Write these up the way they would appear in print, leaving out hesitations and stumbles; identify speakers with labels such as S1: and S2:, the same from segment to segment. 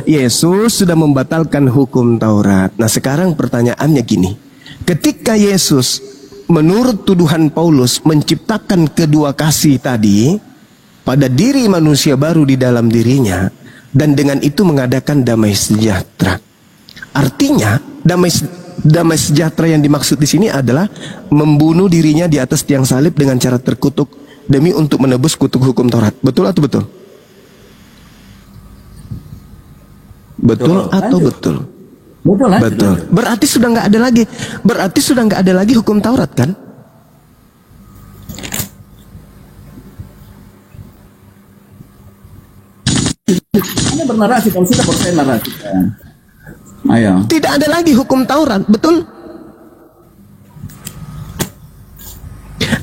S1: Yesus sudah membatalkan hukum Taurat. Nah, sekarang pertanyaannya gini. Ketika Yesus menurut tuduhan Paulus menciptakan kedua kasih tadi pada diri manusia baru di dalam dirinya, dan dengan itu mengadakan damai sejahtera. Artinya damai sejahtera yang dimaksud di sini adalah membunuh dirinya di atas tiang salib dengan cara terkutuk demi untuk menebus kutuk hukum Taurat. Betul atau betul? Betul atau betul? Betul. Berarti sudah nggak ada lagi. Berarti sudah nggak ada lagi hukum Taurat, kan?
S2: Anda bernarasi, kalau sudah percaya narasi. Ayo.
S1: Tidak ada lagi hukum Taurat, betul?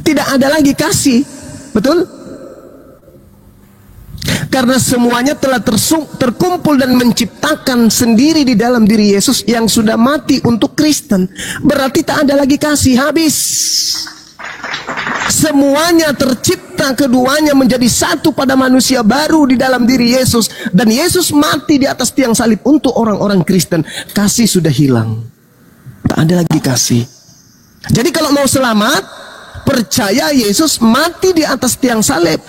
S1: Tidak ada lagi kasih, betul? Karena semuanya telah terkumpul dan menciptakan sendiri di dalam diri Yesus yang sudah mati untuk Kristen. Berarti tak ada lagi kasih, habis. Semuanya tercipta, keduanya menjadi satu pada manusia baru di dalam diri Yesus. Dan Yesus mati di atas tiang salib untuk orang-orang Kristen. Kasih sudah hilang. Tak ada lagi kasih. Jadi kalau mau selamat, percaya Yesus mati di atas tiang salib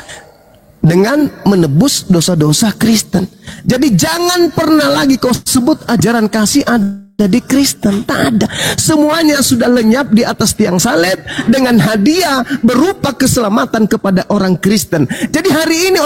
S1: dengan menebus dosa-dosa Kristen. Jadi jangan pernah lagi kau sebut ajaran kasih ada di Kristen. Tak ada. Semuanya sudah lenyap di atas tiang salib dengan hadiah berupa keselamatan kepada orang Kristen. Jadi hari ini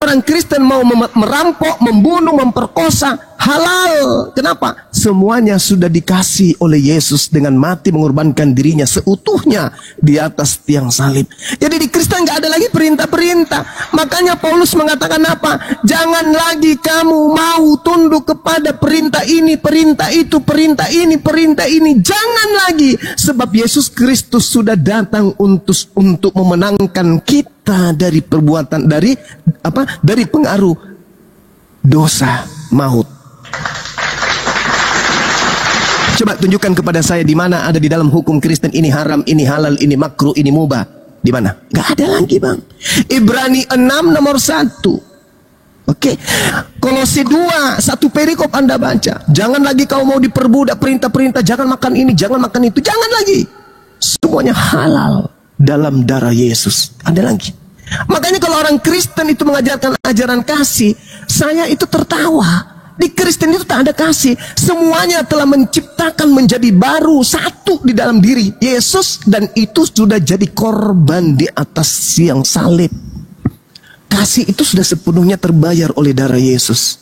S1: orang Kristen mau merampok, membunuh, memperkosa, halal. Kenapa? Semuanya sudah dikasih oleh Yesus dengan mati mengorbankan dirinya seutuhnya di atas tiang salib. Jadi di Kristen nggak ada lagi perintah-perintah. Makanya Paulus mengatakan apa? Jangan lagi kamu mau tunduk kepada perintah ini, perintah itu, perintah ini, perintah ini. Jangan lagi, sebab Yesus Kristus sudah datang untuk memenangkan kita dari perbuatan, dari pengaruh dosa maut. Coba tunjukkan kepada saya di mana ada di dalam hukum Kristen ini haram, ini halal, ini makruh, ini mubah. Di mana? Gak ada lagi, Bang. Ibrani 6 nomor 1. Oke. Kolose 2, 1 perikop Anda baca. Jangan lagi kau mau diperbudak perintah-perintah, jangan makan ini, jangan makan itu. Jangan lagi. Semuanya halal dalam darah Yesus. Ada lagi. Makanya kalau orang Kristen itu mengajarkan ajaran kasih, saya itu tertawa. Di Kristen itu tak ada kasih. Semuanya telah menciptakan menjadi baru, satu di dalam diri Yesus, dan itu sudah jadi korban di atas tiang salib. Kasih itu sudah sepenuhnya terbayar oleh darah Yesus.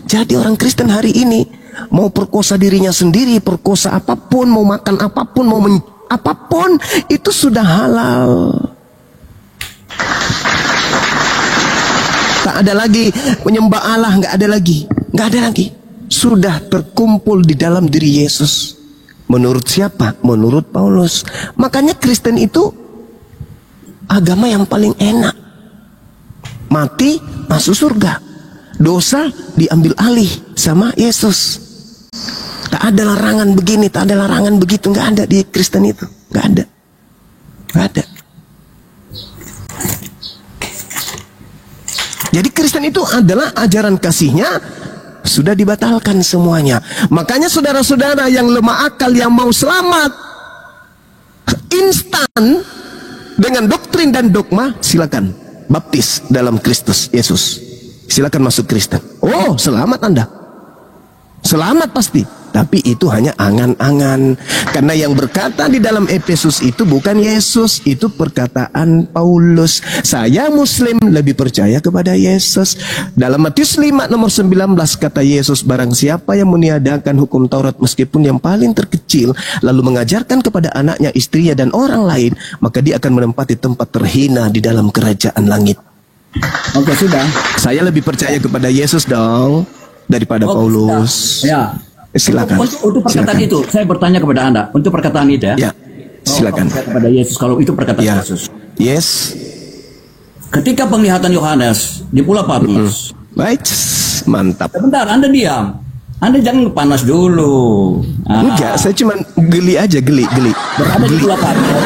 S1: Jadi orang Kristen hari ini mau perkosa dirinya sendiri, perkosa apapun, mau makan apapun, apapun, itu sudah halal. Tak ada lagi menyembah Allah, nggak ada lagi. Nggak ada lagi. Sudah terkumpul di dalam diri Yesus. Menurut siapa? Menurut Paulus. Makanya Kristen itu agama yang paling enak. Mati, masuk surga. Dosa diambil alih sama Yesus. Tak ada larangan begini, tak ada larangan begitu. Nggak ada di Kristen itu. Nggak ada. Nggak ada. Jadi Kristen itu adalah ajaran kasihnya sudah dibatalkan semuanya. Makanya saudara-saudara yang lemah akal yang mau selamat instan dengan doktrin dan dogma, silakan baptis dalam Kristus Yesus. Silakan masuk Kristen. Oh, selamat Anda. Selamat pasti. Tapi itu hanya angan-angan. Karena yang berkata di dalam Efesus itu bukan Yesus, itu perkataan Paulus. Saya Muslim lebih percaya kepada Yesus. Dalam Matius 5 nomor 19 kata Yesus, barang siapa yang meniadakan hukum Taurat meskipun yang paling terkecil, lalu mengajarkan kepada anaknya, istrinya dan orang lain, maka dia akan menempati tempat terhina di dalam kerajaan langit.
S2: Oke, sudah.
S1: Saya lebih percaya kepada Yesus dong daripada Paulus.
S2: Ya.
S1: Silakan.
S2: Untuk perkataan itu, saya bertanya kepada Anda. Untuk perkataan itu ya.
S1: Silakan.
S2: Kepada Yesus, kalau itu perkataan Yesus.
S1: Yes.
S2: Ketika penglihatan Yohanes di Pulau Patmos.
S1: Baik, mantap.
S2: Sebentar, Anda diam. Anda jangan panas dulu.
S1: Enggak, saya cuma geli aja, geli.
S2: Berada di Pulau Patmos.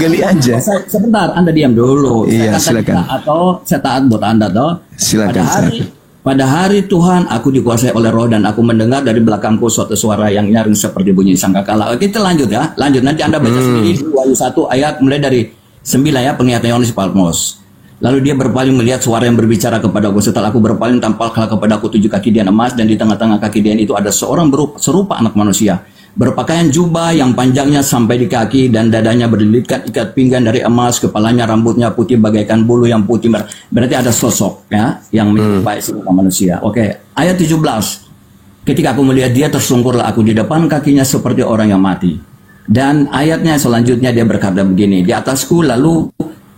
S1: Geli aja.
S2: Sebentar, Anda diam dulu.
S1: Iya, silakan.
S2: Atau saya taat buat Anda toh.
S1: Silakan.
S2: Pada hari pada hari Tuhan aku dikuasai oleh roh dan aku mendengar dari belakangku suatu suara yang nyaring seperti bunyi sangkakala. Kita lanjut ya, lanjut nanti Anda baca sendiri Wahyu 1 ayat mulai dari 9 ya, penglihatan Yohanes Patmos. Lalu dia berpaling melihat suara yang berbicara kepadaku. Setelah aku berpaling, tampaklah kepadaku 7 kaki dian emas, dan di tengah-tengah kaki dian itu ada seorang serupa anak manusia, berpakaian jubah yang panjangnya sampai di kaki dan dadanya berlilitkan ikat pinggang dari emas, kepalanya rambutnya putih bagaikan bulu yang putih. Berarti ada sosok ya yang menyerupai serupa manusia. Oke, ayat 17. Ketika aku melihat dia, tersungkurlah aku di depan kakinya seperti orang yang mati. Dan ayatnya selanjutnya dia berkata begini, di atasku lalu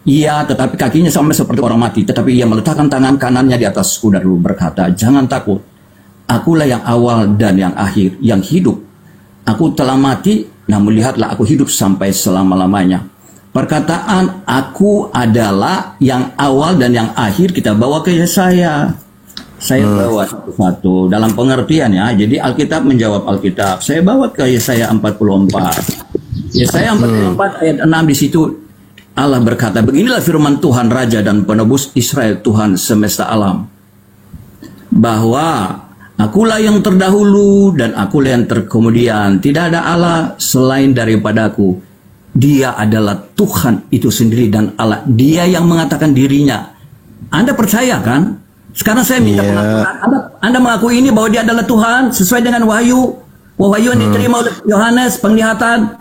S2: ia, tetapi kakinya sama seperti orang mati, tetapi ia meletakkan tangan kanannya di atasku dan lalu berkata, jangan takut, akulah yang awal dan yang akhir, yang hidup. Aku telah mati, namun lihatlah aku hidup sampai selama-lamanya. Perkataan aku adalah yang awal dan yang akhir kita bawa ke Yesaya. Saya bawa satu-satu dalam pengertian ya. Jadi Alkitab menjawab Alkitab. Saya bawa ke Yesaya 44. Yesaya 44 ayat 6 di situ Allah berkata, beginilah firman Tuhan Raja dan Penebus Israel, Tuhan semesta alam, bahwa akulah yang terdahulu dan akulah yang terkemudian. Tidak ada Allah selain daripadaku. Dia adalah Tuhan itu sendiri dan Allah. Dia yang mengatakan dirinya. Anda percaya kan? Sekarang saya minta pengakuan. Anda mengakui ini bahwa dia adalah Tuhan sesuai dengan wahyu yang diterima oleh Yohanes penglihatan.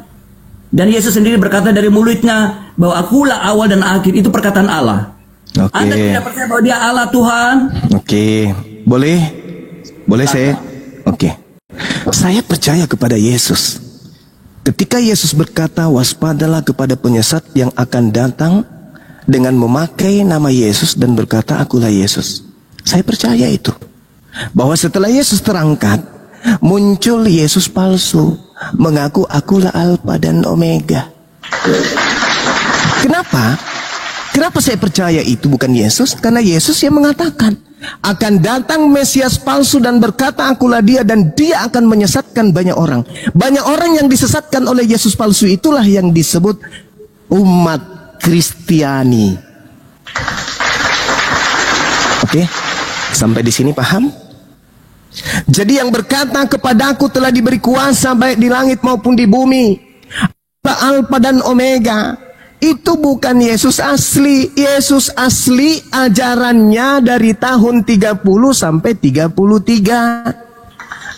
S2: Dan Yesus sendiri berkata dari mulutnya bahwa akulah awal dan akhir. Itu perkataan Allah. Anda tidak percaya bahwa dia Allah Tuhan? Boleh saya? Saya percaya kepada Yesus. Ketika Yesus berkata, waspadalah kepada penyesat yang akan datang dengan memakai nama Yesus dan berkata, akulah Yesus. Saya percaya itu. Bahwa setelah Yesus terangkat, muncul Yesus palsu, mengaku akulah Alfa dan Omega. Kenapa? Kenapa saya percaya itu bukan Yesus? Karena Yesus yang mengatakan akan datang Mesias palsu dan berkata akulah dia, dan dia akan menyesatkan banyak orang. Banyak orang yang disesatkan oleh Yesus palsu itulah yang disebut umat Kristiani. Oke, sampai di sini paham? Jadi yang berkata kepadaku telah diberi kuasa baik di langit maupun di bumi, Alfa dan Omega, itu bukan Yesus asli. Yesus asli ajarannya dari tahun 30 sampai 33.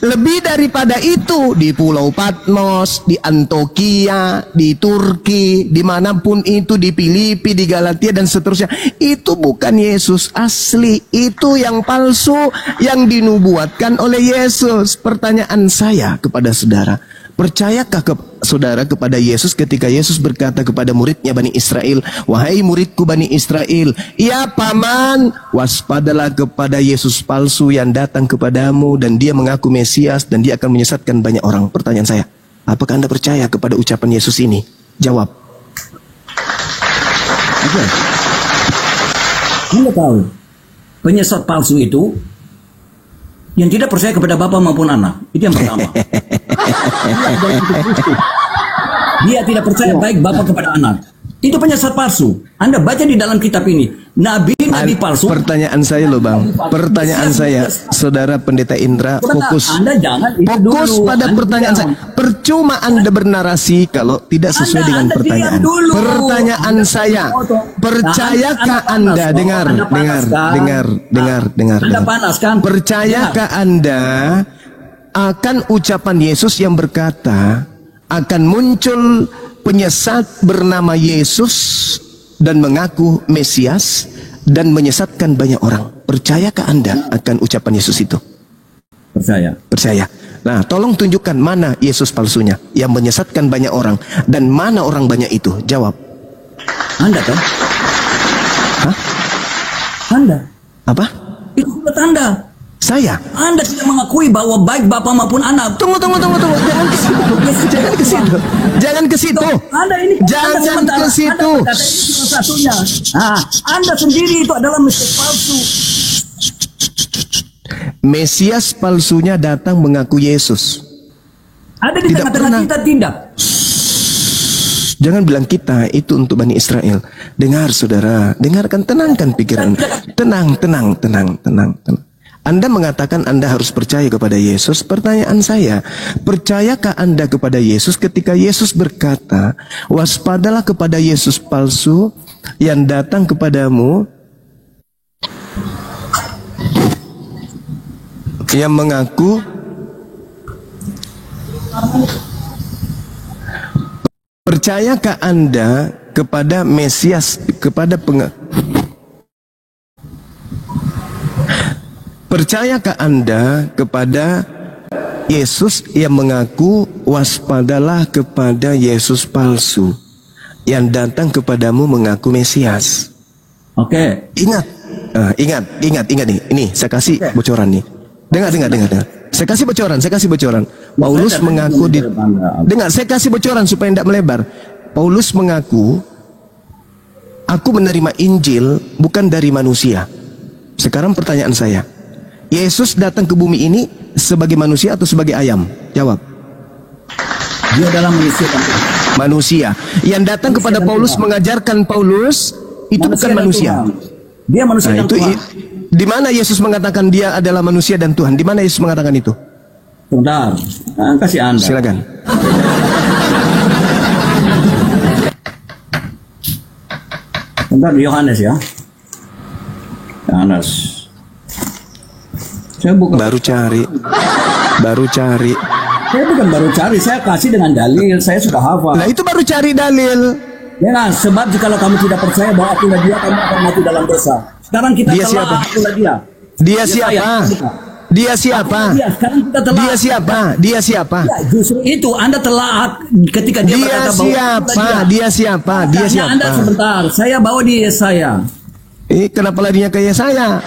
S2: Lebih daripada itu, di Pulau Patmos, di Antioquia, di Turki, dimanapun itu, di Filipi, di Galatia dan seterusnya, itu bukan Yesus asli. Itu yang palsu, yang dinubuatkan oleh Yesus. Pertanyaan saya kepada saudara, percayakah saudara kepada Yesus ketika Yesus berkata kepada muridnya Bani Israel, wahai muridku Bani Israel, ya paman, waspadalah kepada Yesus palsu yang datang kepadamu dan dia mengaku Mesias dan dia akan menyesatkan banyak orang. Pertanyaan saya, apakah Anda percaya kepada ucapan Yesus ini? Jawab. Anda tahu, penyesat palsu itu yang tidak percaya kepada Bapa maupun Anak. Itu yang pertama. Dia tidak percaya baik Bapa kepada Anak. Itu penyesat palsu. Anda baca di dalam kitab ini, nabi-nabi palsu.
S1: Pertanyaan saya loh Bang, pertanyaan saya, Saudara Pendeta Indra, fokus.
S2: Anda jangan
S1: fokus pada pertanyaan saya. Percuma Anda bernarasi kalau tidak sesuai dengan pertanyaan. Pertanyaan saya, percayakah Anda, dengar.
S2: Anda panas kan?
S1: Percayakah Anda akan ucapan Yesus yang berkata akan muncul penyesat bernama Yesus dan mengaku Mesias dan menyesatkan banyak orang? Percayakah Anda akan ucapan Yesus itu? Percaya. Nah, tolong tunjukkan mana Yesus palsunya yang menyesatkan banyak orang dan mana orang banyak itu. Jawab.
S2: Anda kan?
S1: Hah?
S2: Anda.
S1: Apa?
S2: Itu buat Anda.
S1: Saya.
S2: Anda tidak mengakui bahwa baik Bapa maupun Anak.
S1: Tunggu. Jangan ke situ.
S2: Anda ini
S1: jangan ke situ.
S2: Anda sendiri itu adalah Mesias palsu.
S1: Mesias palsunya datang mengaku Yesus.
S2: Ada di tengah-tengah kita tidak.
S1: Jangan bilang kita, itu untuk Bani Israel. Dengar saudara, dengarkan, tenangkan pikiran. Tenang. Anda mengatakan Anda harus percaya kepada Yesus. Pertanyaan saya, percayakah Anda kepada Yesus ketika Yesus berkata, waspadalah kepada Yesus palsu yang datang kepadamu, yang mengaku percayakah Anda kepada Mesias, percayakah Anda kepada Yesus yang mengaku waspadalah kepada Yesus palsu yang datang kepadamu mengaku Mesias?
S2: Oke.
S1: Ingat nih. Ini saya kasih bocoran nih. Dengar. Saya kasih bocoran. Paulus mengaku saya kasih bocoran supaya tidak melebar. Paulus mengaku, aku menerima Injil bukan dari manusia. Sekarang pertanyaan saya, Yesus datang ke bumi ini sebagai manusia atau sebagai ayam? Jawab.
S2: Dia adalah manusia.
S1: Manusia. Yang datang kepada Paulus mengajarkan Paulus itu bukan manusia.
S2: Dia manusia dan Tuhan.
S1: Di mana Yesus mengatakan dia adalah manusia dan Tuhan? Di mana Yesus mengatakan itu?
S2: Bentar, kasih Anda.
S1: Silakan.
S2: Bentar, Yohanes ya. Yohanes. Saya bukan
S1: baru cari.
S2: Saya bukan baru cari, saya kasih dengan dalil. Saya sudah hafal.
S1: Nah, itu baru cari dalil.
S2: Ya, sebab jika kamu tidak percaya bahwa akulah dia, kamu akan mati dalam dosa. Sekarang kita
S1: Dia
S2: telah
S1: siapa?
S2: akulah dia.
S1: Dia siapa? Dia siapa?
S2: Sekarang kita telah.
S1: Dia siapa? Dia siapa?
S2: Ya, justru itu Anda telah ketika dia berkata bahwa
S1: Dia siapa? Dia siapa?
S2: Anda sebentar, saya bawa di Yesaya.
S1: Kenapa larinya ke Yesaya?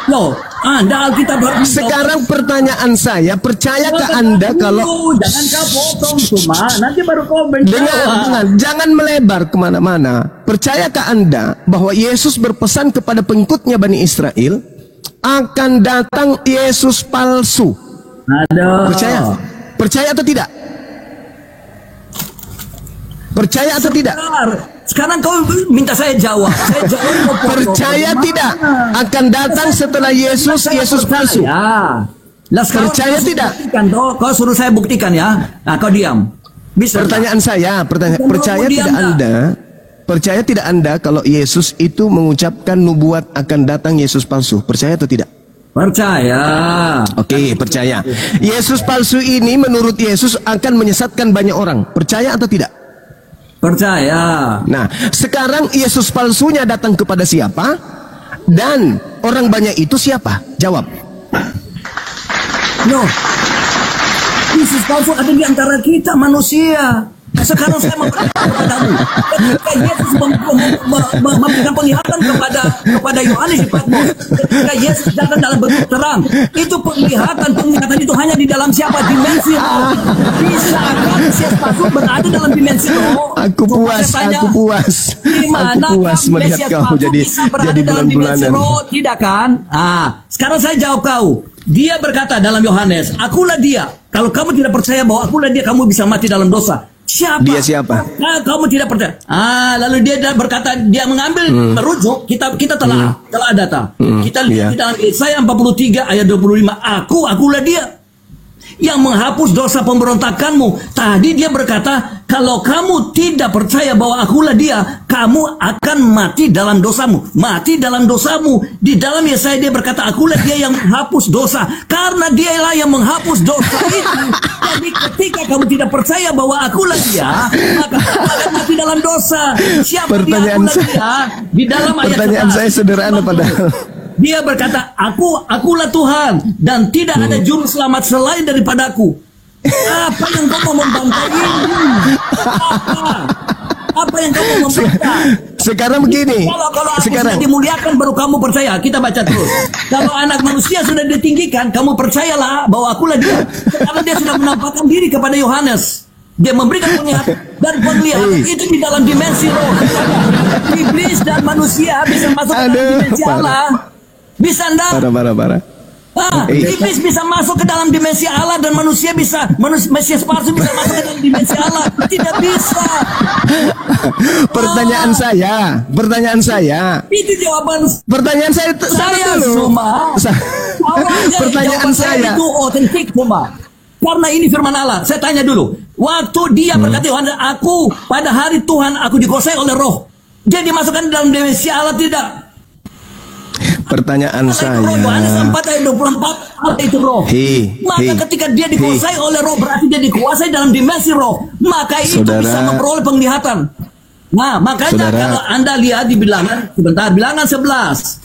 S2: Loh, Anda Alkitab
S1: sekarang pertanyaan saya, percayakah Anda kalau
S2: jangan kau potong cuma nanti baru kau menjawab.
S1: Jangan melebar kemana-mana. Percayakah Anda bahwa Yesus berpesan kepada pengikutnya Bani Israel akan datang Yesus palsu?
S2: Aduh.
S1: Percaya atau tidak? Percaya atau tidak?
S2: Sekarang kau minta saya jawab. Saya jawab.
S1: Percaya tidak akan datang setelah Yesus palsu?
S2: Ya.
S1: Percaya tidak?
S2: Kau suruh saya buktikan ya. Nah, kau diam. Bisa.
S1: Pertanyaan saya, percaya tidak Anda kalau Yesus itu mengucapkan nubuat akan datang Yesus palsu? Percaya atau tidak?
S2: Percaya.
S1: Oke, percaya. Yesus palsu ini menurut Yesus akan menyesatkan banyak orang. Percaya atau tidak?
S2: Percaya.
S1: Nah, sekarang Yesus palsunya datang kepada siapa? Dan orang banyak itu siapa? Jawab.
S2: No. Yesus palsu ada di antara kita manusia. Sekarang saya memberitahu kepadamu, ketika Yesus memberikan penglihatan kepada Yohanes di Patmos, ketika Yesus datang dalam bentuk terang, itu penglihatan itu hanya di dalam siapa? Dimensi roh. Bisakah Yesus palsu berada dalam dimensi roh?
S1: Aku puas melihat kau jadi bulan-bulanan.
S2: Tidak kan? Sekarang saya jawab kau. Dia berkata dalam Yohanes, akulah dia. Kalau kamu tidak percaya bahwa akulah dia, kamu bisa mati dalam dosa. Siapa?
S1: Dia siapa?
S2: Nah, kamu tidak percaya. Lalu dia berkata, dia mengambil merujuk. Kita telah data. Kita lihat di dalam Yesaya 43 ayat 25. Akulah dia yang menghapus dosa pemberontakanmu. Tadi dia berkata, kalau kamu tidak percaya bahwa akulah dia, kamu akan mati dalam dosamu. Mati dalam dosamu. Di dalam Yesaya dia berkata, akulah dia yang menghapus dosa. Karena dialah yang menghapus dosa itu. Jadi ketika kamu tidak percaya bahwa akulah dia, maka kamu akan mati dalam dosa. Siapa
S1: pertanyaan
S2: dia akulah dia? Di dalam ayat
S1: pertanyaan saya sederhana padahal.
S2: Dia berkata, akulah Tuhan dan tidak ada juru selamat selain daripadaku. Apa yang kau mau membantai ini? Apa yang kau mau membantai?
S1: Sekarang begini.
S2: Kalau aku sudah dimuliakan baru kamu percaya. Kita baca terus. Kalau anak manusia sudah ditinggikan, kamu percayalah bahwa akulah dia. Karena dia sudah menampakkan diri kepada Yohanes. Dia memberikan penglihatan dan penglihatan itu di dalam dimensi roh. Iblis dan manusia bisa masuk ke dalam dimensi Allah. Bisa enggak?
S1: Parah.
S2: Iblis bisa masuk ke dalam dimensi Allah dan manusia Mesias palsu bisa masuk ke dalam dimensi Allah. Tidak bisa.
S1: Pertanyaan saya.
S2: Itu jawaban.
S1: Pertanyaan saya
S2: dulu. Awalnya
S1: Pertanyaan
S2: jawaban
S1: saya.
S2: itu otentik cuma. Karena ini firman Allah. Saya tanya dulu. Waktu dia berkata, Yohanes, aku pada hari Tuhan aku dikuasai oleh roh. Dia dimasukkan dalam dimensi Allah tidak?
S1: Pertanyaan
S2: Yohanes
S1: saya.
S2: 4 ayat 24, Allah itu roh. Maka ketika dia dikuasai oleh roh, berarti dia dikuasai dalam dimensi roh. Maka itu
S1: Saudara,
S2: bisa memperoleh penglihatan. Nah, makanya
S1: Saudara,
S2: kalau Anda lihat di bilangan, sebentar, bilangan 11.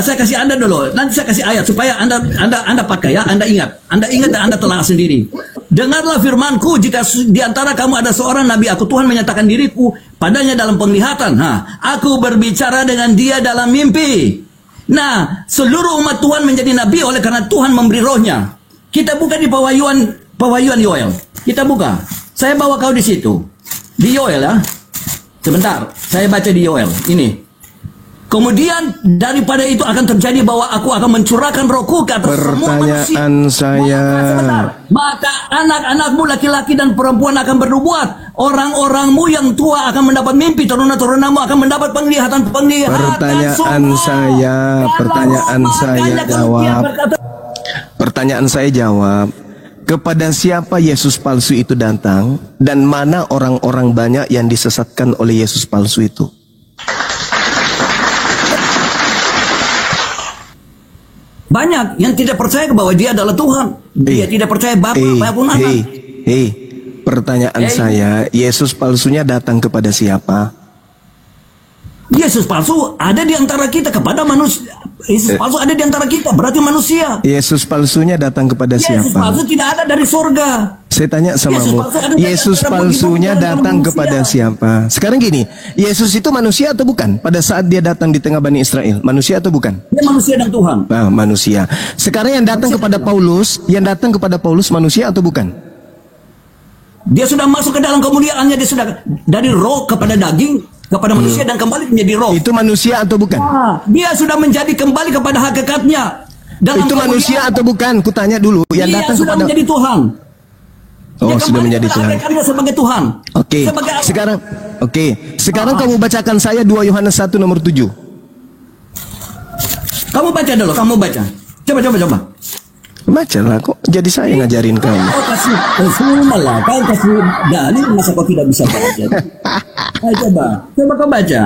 S2: Saya kasih Anda dulu. Nanti saya kasih ayat supaya Anda pakai ya. Anda ingat dan Anda telah sendiri. Dengarlah firmanku, jika di antara kamu ada seorang nabi aku, Tuhan menyatakan diriku padanya dalam penglihatan. Aku berbicara dengan dia dalam mimpi. Nah, seluruh umat Tuhan menjadi nabi oleh karena Tuhan memberi rohnya. Kita buka di Pawahyuan Yoel. Kita buka. Saya bawa kau di situ. Di Yoel ya. Sebentar, saya baca di Yoel. Ini. Kemudian daripada itu akan terjadi bahwa aku akan mencurahkan rohku ke atas semua manusia.
S1: Pertanyaan saya.
S2: Maka anak-anakmu laki-laki dan perempuan akan bernubuat. Orang-orangmu yang tua akan mendapat mimpi. Turunan-turunanmu akan mendapat penglihatan.
S1: Pertanyaan saya jawab. Pertanyaan saya jawab. Kepada siapa Yesus palsu itu datang? Dan mana orang-orang banyak yang disesatkan oleh Yesus palsu itu?
S2: Banyak yang tidak percaya bahwa dia adalah Tuhan. Dia tidak percaya Bapa maupun Anak.
S1: Pertanyaan saya, Yesus palsunya datang kepada siapa?
S2: Yesus palsu ada di antara kita kepada manusia. Yesus palsu ada di antara kita, berarti manusia.
S1: Yesus palsunya datang kepada
S2: Yesus
S1: siapa?
S2: palsu tidak ada dari surga.
S1: Saya tanya samamu, Yesus palsunya datang kepada siapa? Sekarang gini, Yesus itu manusia atau bukan? Pada saat dia datang di tengah Bani Israel, manusia atau bukan?
S2: Dia manusia dan Tuhan.
S1: Nah, manusia. Sekarang yang datang kepada Paulus, manusia atau bukan?
S2: Dia sudah masuk ke dalam kemuliaannya, dia sudah dari roh kepada daging, kepada manusia dan kembali menjadi roh.
S1: Itu manusia atau bukan?
S2: Dia sudah menjadi kembali kepada hakikatnya.
S1: Itu manusia atau bukan? Kutanya dulu. Yang datang
S2: sudah
S1: kepada
S2: menjadi Tuhan.
S1: Oh, sudah menjadi Tuhan.
S2: Sebagai Tuhan.
S1: Oke. Sekarang kamu bacakan saya 2 Yohanes 1 nomor 7.
S2: Kamu baca dulu, kamu baca. Coba.
S1: Bacalah, kok jadi saya ngajarin kamu.
S2: Kau kasih malah, kau kasih dalil masa kau tidak bisa baca. Ayo coba kau baca.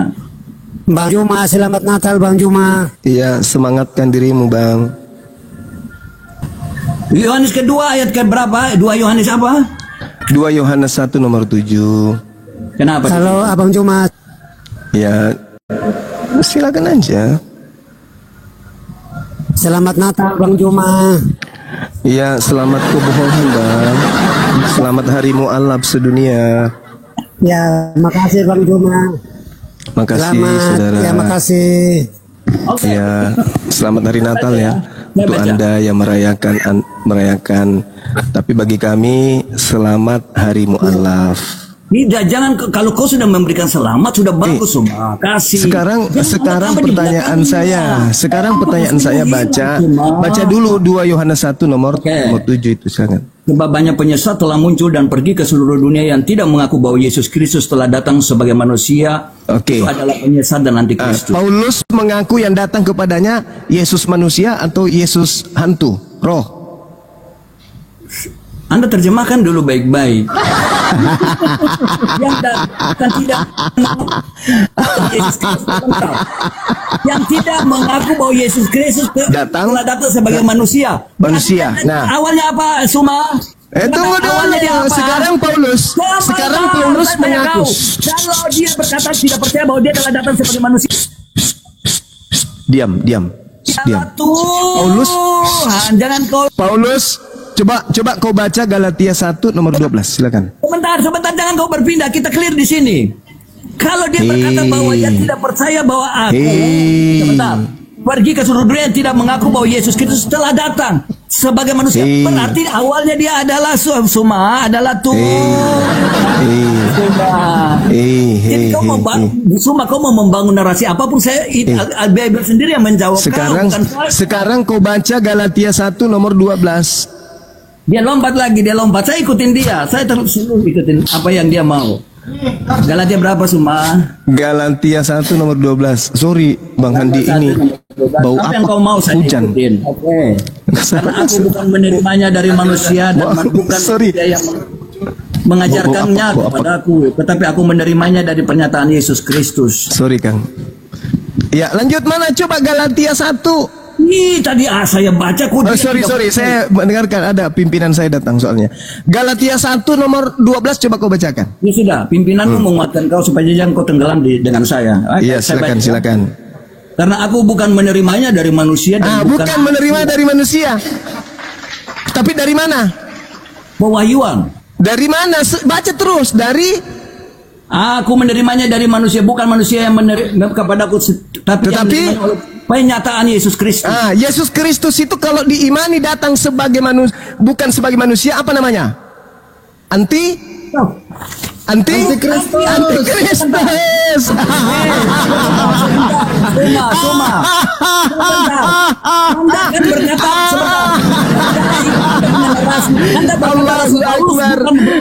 S3: Bang Juma, selamat Natal Bang Juma.
S1: Iya, semangatkan dirimu, Bang.
S2: Yohanes kedua ayat ke berapa? 2 Yohanes apa?
S1: 2 Yohanes 1 nomor 7.
S2: Kenapa?
S3: Halo Abang Juma.
S1: Ya, silakan aja.
S3: Selamat Natal Bang Juma.
S1: Ya, selamat kebohongan, Bang. Selamat hari mu'alaf sedunia.
S3: Ya, makasih Bang Juma.
S1: Makasih, saudara.
S3: Ya, makasih.
S1: Ya, selamat hari Natal ya. Untuk Anda yang merayakan. Tapi bagi kami, selamat hari mu'alaf.
S2: Tidak, jangan kalau kau sudah memberikan selamat sudah bagus semua. Kasih.
S1: Sekarang pertanyaan saya baca dulu 2 Yohanes 1 nomor 7 itu sangat.
S2: Sebab banyak penyesat telah muncul dan pergi ke seluruh dunia yang tidak mengaku bahwa Yesus Kristus telah datang sebagai manusia. Itu adalah penyesat dan antikristus.
S1: Paulus mengaku yang datang kepadanya Yesus manusia atau Yesus hantu, roh.
S2: Anda terjemahkan dulu baik-baik. Yang tidak mengaku bahwa Yesus Kristus telah datang sebagai manusia.
S1: Manusia. Nah,
S2: awalnya apa, Suma?
S1: Tunggu dulu. Sekarang Paulus mengaku.
S2: Kalau dia berkata tidak percaya bahwa dia telah datang sebagai manusia.
S1: Diam. Paulus,
S2: jangan kau.
S1: Paulus, coba kau baca Galatia 1 nomor 12, silakan.
S2: Sebentar, jangan kau berpindah, kita clear di sini. Kalau dia berkata bahwa dia tidak percaya bahwa aku, sebentar, pergi ke seluruh dunia yang tidak mengaku bahwa Yesus Kristus telah datang sebagai manusia, berarti awalnya dia adalah adalah Tuhan. Jadi kau mau membangun narasi apapun, saya Bible sendiri yang menjawab.
S1: Sekarang kau baca Galatia 1 nomor 12.
S2: Dia lompat lagi, saya ikutin dia. Saya terus ikutin apa yang dia mau. Galatia berapa Suma?
S1: Galatia 1 nomor 12. Sorry Bang Handi, ini bau
S2: Apa
S1: apa?
S2: yang kau mau saya
S1: Hujan.
S2: ikutin? Oke. Karena aku bukan menerimanya dari manusia dan bukan
S1: Sorry.
S2: dia yang mengajarkannya
S1: Bau apa?
S2: kepadaku, tetapi aku menerimanya dari pernyataan Yesus Kristus.
S1: Sorry Kang. Ya lanjut, mana coba Galatia 1.
S2: Ih, tadi saya baca
S1: Oh, sorry, saya mendengarkan ada pimpinan saya datang soalnya. Galatia 1 nomor 12 coba kau bacakan.
S2: Ya sudah, pimpinanmu menguatkan kau supaya jangan kau tenggelam dengan saya.
S1: Iya,
S2: Saya
S1: silakan
S2: baca.
S1: silakan.
S2: Karena aku bukan menerimanya dari manusia dan
S1: Bukan menerima dari manusia. Tapi dari mana?
S2: pewahyuan.
S1: Dari mana? Baca terus. Dari
S2: Aku menerimanya dari manusia, bukan manusia yang menerima kepadaku, tapi yang
S1: Tetapi
S2: menerima oleh penyataan Yesus Kristus.
S1: Yesus Kristus itu kalau diimani datang sebagai manusia, bukan sebagai manusia, apa namanya? Antikristus.
S2: Cuma. Anda kan berkata Anda berkata bukan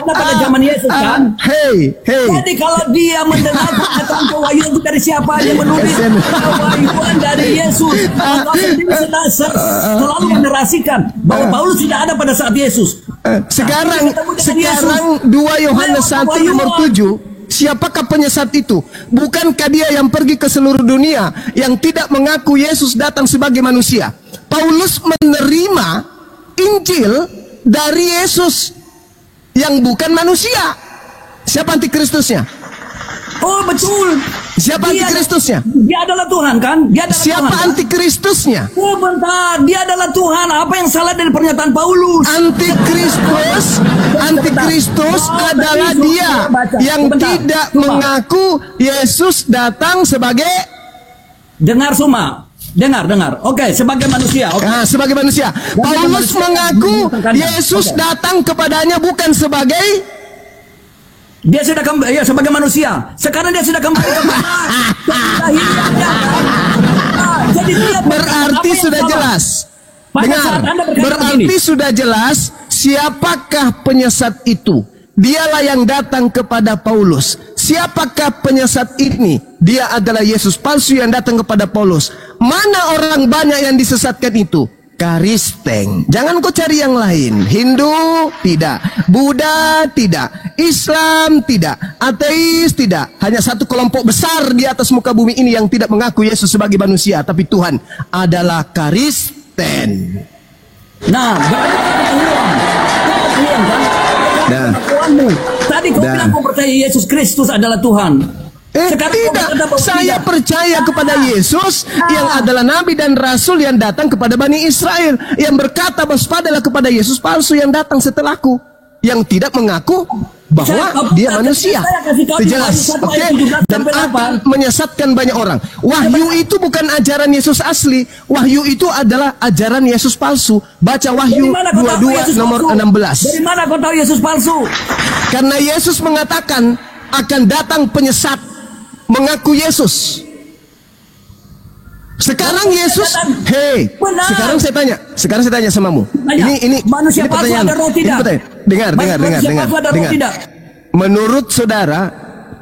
S2: pada zaman Yesus kan?
S1: Hey.
S2: Jadi kalau dia mendengar pernyataan pewahyuan itu dari siapa yang menulis pewahyuan dari Yesus, maka dia selalu menerasikan bahwa Paulus tidak ada pada saat Yesus.
S1: Sekarang 2 Yohanes 1 nomor 7. Siapakah penyesat itu? Bukankah dia yang pergi ke seluruh dunia yang tidak mengaku Yesus datang sebagai manusia? Paulus menerima Injil dari Yesus yang bukan manusia. Siapa antikristusnya?
S2: Oh betul.
S1: Siapa antikristusnya?
S2: Dia adalah Tuhan kan? Dia adalah
S1: Siapa
S2: Tuhan,
S1: antikristusnya?
S2: kan? Oh bentar, dia adalah Tuhan. Apa yang salah dari pernyataan Paulus?
S1: Antikristus adalah dia yang tidak mengaku Yesus datang sebagai
S2: Dengar Suma. Dengar. Oke, sebagai manusia. Oke.
S1: sebagai manusia. Paulus mengaku Yesus datang kepadanya bukan sebagai
S2: Dia sudah kembali sebagai manusia. Sekarang dia sudah kembali ke Jadi dia
S1: berarti sudah jelas. Dengar, berarti sudah jelas siapakah penyesat itu. Dialah yang datang kepada Paulus. Siapakah penyesat ini? Dia adalah Yesus palsu yang datang kepada Paulus. Mana orang banyak yang disesatkan itu? Karisteng. Jangan kau cari yang lain. Hindu tidak, Buddha tidak, Islam tidak, ateis tidak. Hanya satu kelompok besar di atas muka bumi ini yang tidak mengaku Yesus sebagai manusia, tapi Tuhan adalah Karisten.
S2: Nah, tadi kau bilang kau percaya Yesus Kristus adalah Tuhan.
S1: Tidak, saya percaya kepada Yesus yang adalah Nabi dan Rasul yang datang kepada Bani Israel, yang berkata waspadalah kepada Yesus palsu yang datang setelahku, yang tidak mengaku bahwa dia manusia. Jelas, oke? Dan akan menyesatkan banyak orang. Wahyu itu bukan ajaran Yesus asli. Wahyu itu adalah ajaran Yesus palsu. Baca Wahyu 22 nomor 16.
S2: Dari mana kau tahu Yesus palsu?
S1: Karena Yesus mengatakan akan datang penyesat mengaku Yesus. Sekarang Yesus, sekarang saya tanya samamu. Ini
S2: manusia palsu ada roh tidak?
S1: Dengar. Menurut saudara,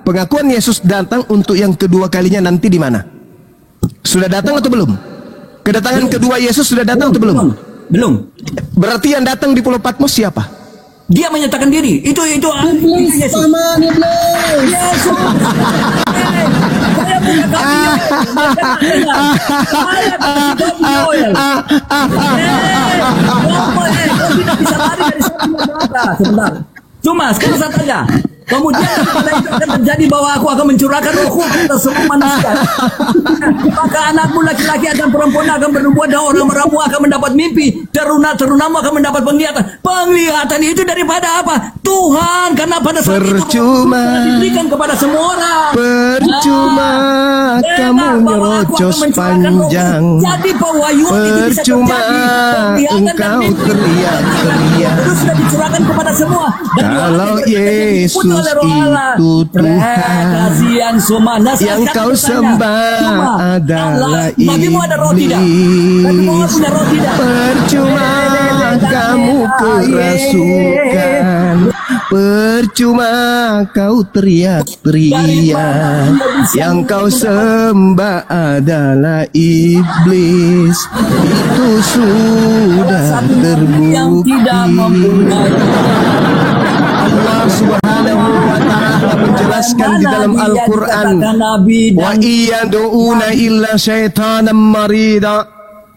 S1: pengakuan Yesus datang untuk yang kedua kalinya nanti di mana? Sudah datang atau belum? Kedatangan kedua Yesus sudah datang atau belum?
S2: Belum.
S1: Berarti yang datang di Pulau Patmos siapa?
S2: Dia menyatakan diri. Itu Yesus. Yesus. Saya punya sebentar. Cuma sekarang saya tanya. Kemudian pada itu akan terjadi bahwa aku akan mencurahkan rohku ke semua manusia. Maka anakmu laki-laki akan perempuan akan bernubuat dan orang meramu akan mendapat mimpi. Terunamu akan mendapat penglihatan. Penglihatan itu daripada apa? Tuhan. Karena pada saat itu diberikan kepada semua orang.
S1: Percuma kamu nyerocos panjang.
S2: Jadi pewahyuan itu bisa terjadi.
S1: Engkau teriak-teriak.
S2: Itu sudah dicurahkan kepada semua.
S1: Kalau Yesus itu Tuhan yang kau sembah adalah iblis. Percuma kamu kerasukan. Percuma kau teriak-teriak, yang kau sembah adalah iblis. Itu sudah terbukti. Allah Subhanahu wa ta'ala menjelaskan di dalam Al-Quran, wa iyyadu'una illa syaitanan marida.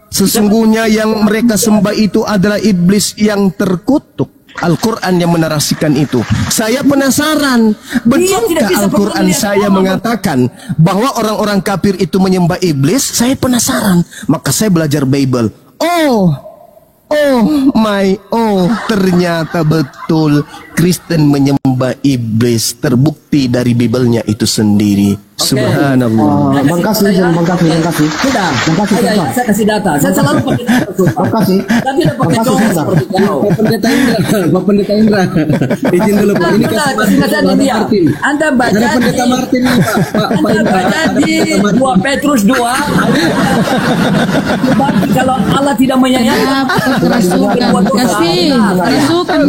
S1: Sesungguhnya yang mereka sembah itu adalah iblis yang terkutuk. Al-Quran yang menarasikan itu. Saya penasaran, betulkah Al-Quran saya mengatakan bahwa orang-orang kafir itu menyembah iblis? Saya penasaran, maka saya belajar Bible. Oh, ternyata betul Kristen menyembah iblis, terbukti dari Biblenya itu sendiri. Subhanallah.
S3: Bang kasih.
S2: Sudah. Saya kasih data. Saya selalu pakai data.
S3: Bang kasih.
S2: Tapi tidak pakai cowok seperti kau.
S4: Pak Pendeta Indra, izin dulu Pak. Ini kasih
S2: dia. Anda baca
S4: ada Pendeta Martin nih Pak.
S2: Anda baca di 2 Petrus 2. Kalau Allah tidak menyayangi,
S5: kerasukan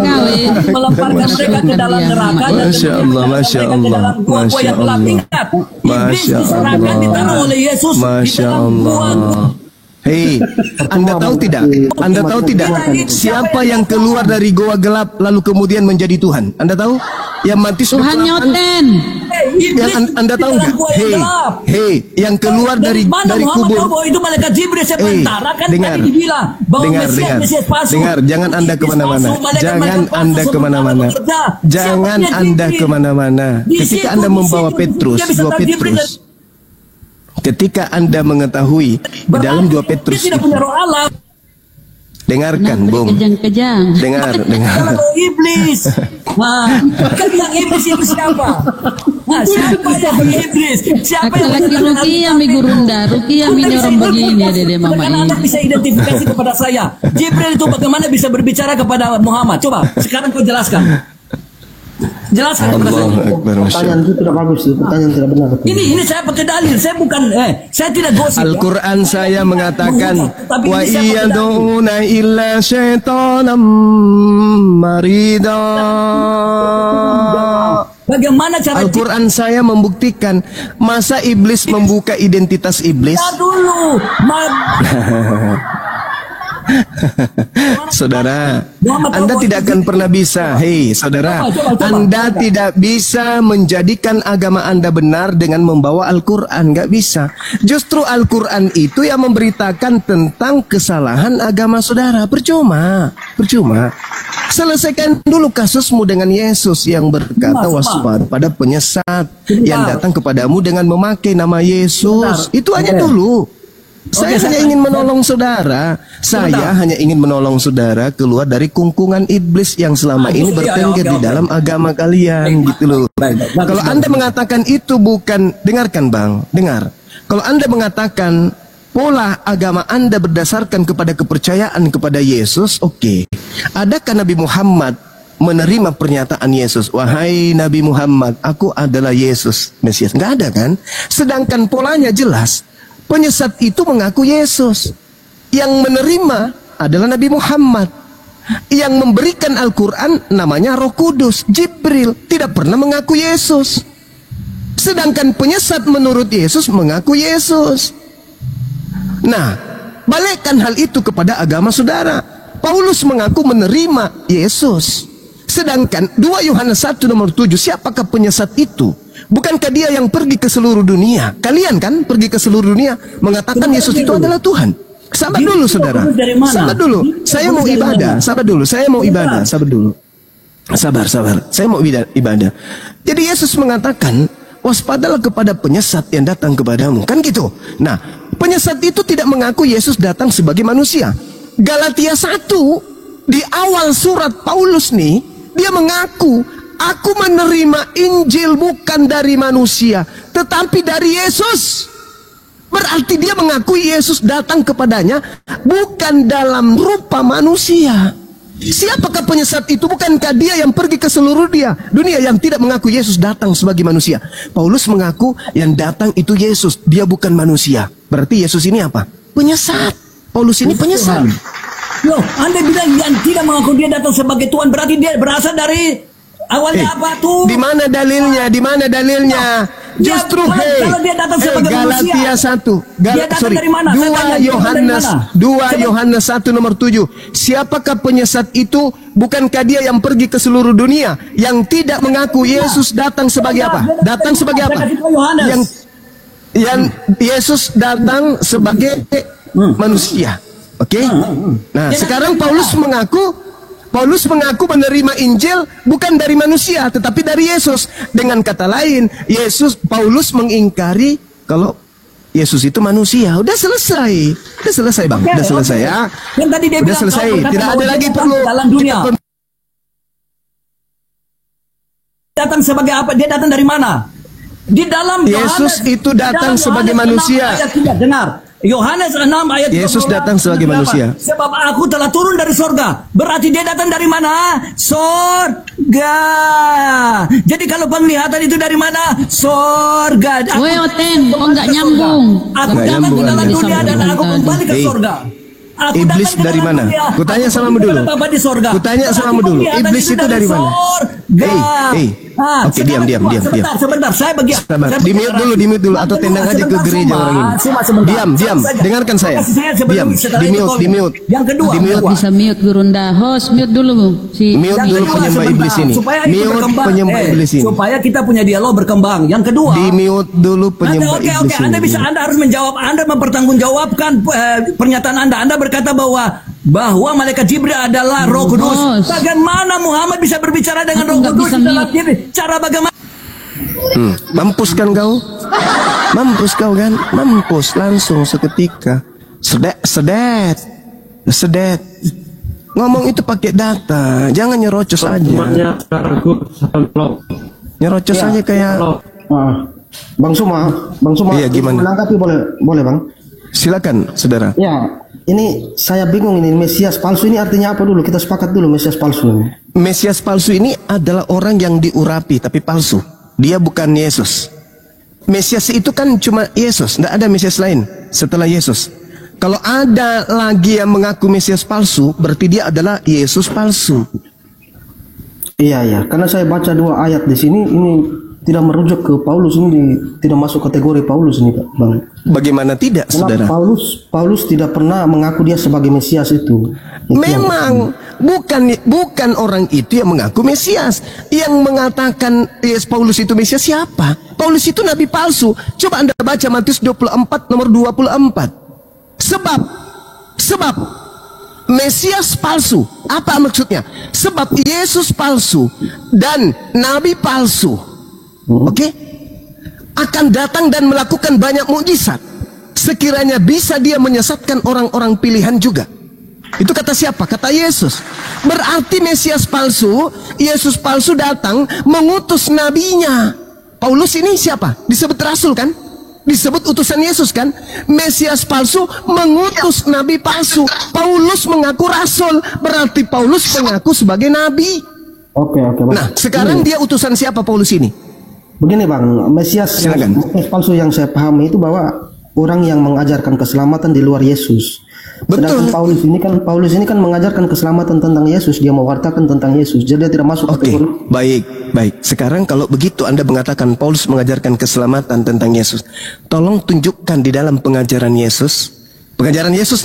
S5: kau
S2: melemparkan mereka ke dalam neraka dan
S1: Masya Allah, Masya Allah, Masya Allah, Masya Allah, Masya Allah. Hei, Anda tahu tidak? Anda tahu tidak? Siapa yang keluar dari goa gelap lalu kemudian menjadi Tuhan? Anda tahu? Yang mati
S5: Tuhan nyoten.
S1: Yang Anda tahu nggak? Hei, yang keluar dari kubur.
S2: Itu malaikat Jibril sementara kan tadi dibilang bahwa Mesias palsu.
S1: Dengar, jangan Anda kemana-mana. Jangan Anda kemana-mana. Jangan Anda kemana-mana. Ketika Anda membawa Petrus, 2 Petrus. Ketika Anda mengetahui di dalam 2 Petrus itu, dengarkan, Bung.
S5: Kejang-kejang.
S1: Dengar.
S2: Iblis. Kan yang iblis itu siapa? Siapa yang iblis? Siapa yang
S5: Rukia mi gurunda, Rukia mi orang begini dede mama
S2: ini. Anda bisa identifikasi kepada saya. Jibril itu bagaimana bisa berbicara kepada Muhammad? Coba sekarang kau jelaskan. Jelaskan kepada saya.
S3: Pertanyaan itu tidak bagus sih, pertanyaan tidak benar.
S2: Ini saya pakai dalil, saya bukan saya tidak gosip.
S1: Al-Quran saya mengatakan wa iyyadu'una illa syaitanan marida.
S2: Bagaimana cara
S1: Al-Quran saya membuktikan, masa iblis membuka identitas iblis?
S2: Dulu.
S1: Saudara, Anda tidak akan pernah bisa. Hei, saudara, Anda tidak bisa menjadikan agama Anda benar dengan membawa Al-Quran. Gak bisa. Justru Al-Quran itu yang memberitakan tentang kesalahan agama saudara. Percuma. Selesaikan dulu kasusmu dengan Yesus yang berkata waspada pada penyesat yang datang kepadamu dengan memakai nama Yesus. Itu aja dulu. Saya hanya ingin menolong saudara. Saya hanya ingin menolong saudara keluar dari kungkungan iblis yang selama ini bertengger di dalam agama kalian, gitu loh. Kalau Anda mengatakan itu bukan, dengarkan Bang, dengar. Kalau Anda mengatakan pola agama Anda berdasarkan kepada kepercayaan kepada Yesus, oke. Adakah Nabi Muhammad menerima pernyataan Yesus, wahai Nabi Muhammad, aku adalah Yesus Mesias? Nggak ada kan? Sedangkan polanya jelas. Penyesat itu mengaku Yesus. Yang menerima adalah Nabi Muhammad. Yang memberikan Al-Quran namanya Roh Kudus, Jibril, tidak pernah mengaku Yesus. Sedangkan penyesat menurut Yesus mengaku Yesus. Nah, balikkan hal itu kepada agama saudara. Paulus mengaku menerima Yesus. Sedangkan 2 Yohanes 1 nomor 7, siapakah penyesat itu? Bukankah dia yang pergi ke seluruh dunia? Kalian kan pergi ke seluruh dunia mengatakan Yesus itu adalah Tuhan. Sabar dulu saudara. Sabar dulu. Saya mau ibadah. Sabar dulu. Saya mau ibadah. Sabar dulu. Sabar. Saya mau ibadah. Jadi Yesus mengatakan, waspadalah kepada penyesat yang datang kepadamu. Kan gitu. Nah, penyesat itu tidak mengaku Yesus datang sebagai manusia. Galatia 1 di awal surat Paulus nih, dia mengaku, aku menerima Injil bukan dari manusia, tetapi dari Yesus. Berarti dia mengakui Yesus datang kepadanya bukan dalam rupa manusia. Siapakah penyesat itu? Bukankah dia yang pergi ke seluruh dunia yang tidak mengaku Yesus datang sebagai manusia? Paulus mengaku yang datang itu Yesus, dia bukan manusia. Berarti Yesus ini apa? Penyesat. Paulus ini penyesat.
S2: Loh, Anda bilang yang tidak mengaku dia datang sebagai Tuhan, berarti dia berasal dari Awalnya apa tuh?
S1: Di mana dalilnya? Di mana dalilnya? Justru
S2: kalau dia datang sebagai
S1: Galatia
S2: manusia.
S1: 1.
S2: Dia datang dari mana?
S1: 2 Yohanes 2 Yohanes 1 nomor 7. Siapakah penyesat itu? Bukankah dia yang pergi ke seluruh dunia yang tidak mengaku Yesus datang sebagai apa? Datang sebagai apa? Yang Yesus datang sebagai manusia. Oke? Nah, sekarang Paulus mengaku menerima Injil bukan dari manusia tetapi dari Yesus. Dengan kata lain, Paulus mengingkari kalau Yesus itu manusia. Udah selesai. Udah selesai, Bang. Udah selesai ya.
S2: Yang tadi dia
S1: Udah
S2: bilang,
S1: selesai.
S2: kau
S1: Tidak ada lagi
S2: datang
S1: perlu
S2: dalam dunia. Datang sebagai apa? Dia datang dari mana? Di dalam
S1: Yesus
S2: Yohanes,
S1: itu datang
S2: di dalam
S1: sebagai
S2: Yohanes
S1: manusia.
S2: 6 ayat 3, dengar. Yohanes 6 ayat 3.
S1: Yesus datang sebagai manusia.
S2: Sebab aku telah turun dari sorga. Berarti dia datang dari mana? Sorga. Jadi kalau penglihatan itu dari mana? Sorga.
S5: Woi Oten, kok nggak nyambung?
S2: Aku
S1: Nggak
S2: datang
S1: nyambung
S2: ke dalam
S1: Anda.
S2: dunia dan aku kembali ke sorga. Aku
S1: Iblis
S2: datang ke
S1: dari
S2: dalam
S1: mana?
S2: dunia,
S1: Kutanya
S2: aku
S1: sama
S2: kembali
S1: dulu.
S2: kepada Bapa di sorga.
S1: Kutanya sama
S2: Berarti
S1: dulu.
S2: penglihatan
S1: Iblis itu dari mana?
S2: Sorga.
S1: Oke, diam.
S2: Sebentar. Saya bagian.
S1: Sabar. Di mute dulu atau tendang aja ke gereja orang ini. Diam. Dengarkan saya. Diam. Di mute.
S2: Yang kedua.
S1: Di mute.
S5: Bisa mute Gurunda. Host mute dulu si.
S1: Mute dulu penyembah iblis ini. Mute penyembah iblis ini.
S2: Supaya kita punya dialog berkembang. Yang kedua.
S1: Di mute dulu penyembah iblis ini.
S2: Anda harus menjawab. Anda mempertanggungjawabkan pernyataan Anda. Anda berkata bahwa malaikat Jibril adalah Roh Kudus. Bagaimana Muhammad bisa berbicara dengan Roh Kudus dalam Jibril? Cara bagaimana?
S1: Mampus kan kau? Mampus kau kan? Mampus langsung seketika. Sedet. Ngomong itu pakai data, jangan nyerocos aja. Nyerocos aja kayak.
S3: Bang Suma.
S1: Iya, gimana?
S3: Menanggapi boleh Bang?
S1: Silakan, saudara.
S3: Ya, ini saya bingung ini Mesias palsu ini artinya apa dulu? Kita sepakat dulu Mesias palsu ini.
S1: Mesias palsu ini adalah orang yang diurapi tapi palsu. Dia bukan Yesus. Mesias itu kan cuma Yesus, tidak ada Mesias lain setelah Yesus. Kalau ada lagi yang mengaku Mesias palsu, berarti dia adalah Yesus palsu.
S3: Iya, karena saya baca 2 ayat di sini, ini tidak merujuk ke Paulus, ini tidak masuk kategori Paulus ini, Bang.
S1: Bagaimana tidak,
S3: Karena
S1: saudara?
S3: Paulus tidak pernah mengaku dia sebagai Mesias itu.
S1: Memang bukan orang itu yang mengaku Mesias. Yang mengatakan Paulus itu Mesias siapa? Paulus itu nabi palsu. Coba Anda baca Matius 24 nomor 24. Sebab Mesias palsu. Apa maksudnya? Sebab Yesus palsu dan nabi palsu. Oke? Akan datang dan melakukan banyak mukjizat. Sekiranya bisa dia menyesatkan orang-orang pilihan juga. Itu kata siapa? Kata Yesus. Berarti Mesias palsu, Yesus palsu datang mengutus nabinya. Paulus ini siapa? Disebut rasul kan? Disebut utusan Yesus kan? Mesias palsu mengutus nabi palsu. Paulus mengaku rasul, berarti Paulus mengaku sebagai nabi.
S3: Oke, Bang.
S1: Nah, sekarang dia utusan siapa Paulus ini?
S3: Begini Bang, Mesias palsu yang saya pahami itu bahwa orang yang mengajarkan keselamatan di luar Yesus. Sedangkan Paulus ini kan mengajarkan keselamatan tentang Yesus, dia mewartakan tentang Yesus. Jadi dia tidak masuk kategori.
S1: Baik. Sekarang kalau begitu Anda mengatakan Paulus mengajarkan keselamatan tentang Yesus, tolong tunjukkan di dalam pengajaran Yesus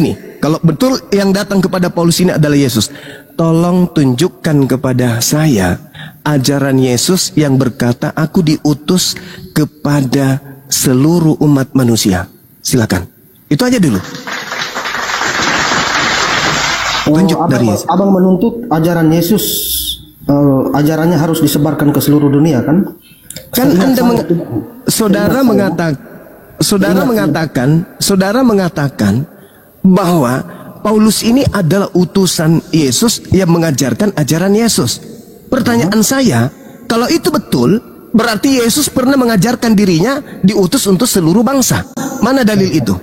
S1: nih. Kalau betul yang datang kepada Paulus ini adalah Yesus, tolong tunjukkan kepada saya ajaran Yesus yang berkata aku diutus kepada seluruh umat manusia. Silakan. Itu aja dulu. Tunjuk dari Yesus.
S3: Abang menuntut ajaran Yesus, ajarannya harus disebarkan ke seluruh dunia kan?
S1: Kan saudara mengatakan bahwa Paulus ini adalah utusan Yesus yang mengajarkan ajaran Yesus. Pertanyaan saya, kalau itu betul, berarti Yesus pernah mengajarkan dirinya diutus untuk seluruh bangsa. Mana dalil itu?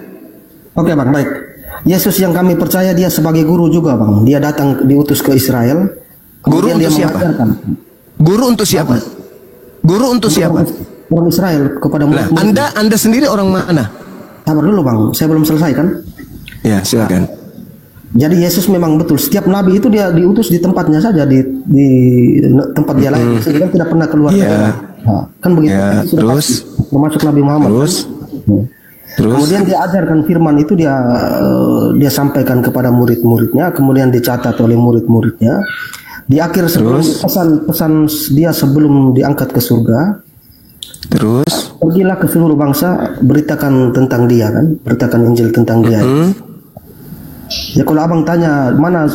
S3: Oke Bang, baik. Yesus yang kami percaya dia sebagai guru juga Bang. Dia datang diutus ke Israel.
S1: Guru untuk siapa? Guru untuk siapa? Guru untuk siapa?
S3: Orang Israel kepada
S1: Nah, Anda sendiri orang mana?
S3: Sabar dulu Bang, saya belum selesai kan?
S1: Ya, silakan.
S3: Jadi Yesus memang betul setiap nabi itu dia diutus di tempatnya saja di tempat dia lahir, sehingga tidak pernah keluar. Nah, kan begitu.
S1: Terus
S3: pasti, termasuk Nabi Muhammad.
S1: Terus
S3: kemudian dia ajarkan firman itu dia sampaikan kepada murid-muridnya, kemudian dicatat oleh murid-muridnya. Di akhir sebelum pesan dia sebelum diangkat ke surga.
S1: Terus
S3: Pergilah ke seluruh bangsa, beritakan tentang dia kan, beritakan Injil tentang dia. Ya kalau abang tanya mana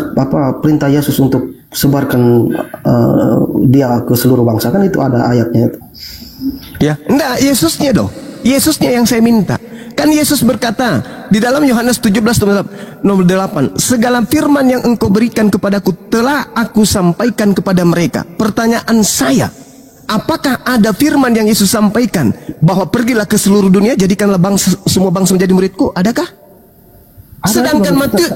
S3: perintah Yesus untuk sebarkan dia ke seluruh bangsa, kan itu ada ayatnya itu.
S1: ya, enggak, Yesusnya dong. Yesusnya yang saya minta. Kan Yesus berkata di dalam Yohanes 17 nomor 8, segala firman yang engkau berikan kepadaku telah aku sampaikan kepada mereka. Pertanyaan saya, apakah ada firman yang Yesus sampaikan bahwa pergilah ke seluruh dunia, jadikanlah semua bangsa menjadi muridku? Adakah? Sedangkan Matius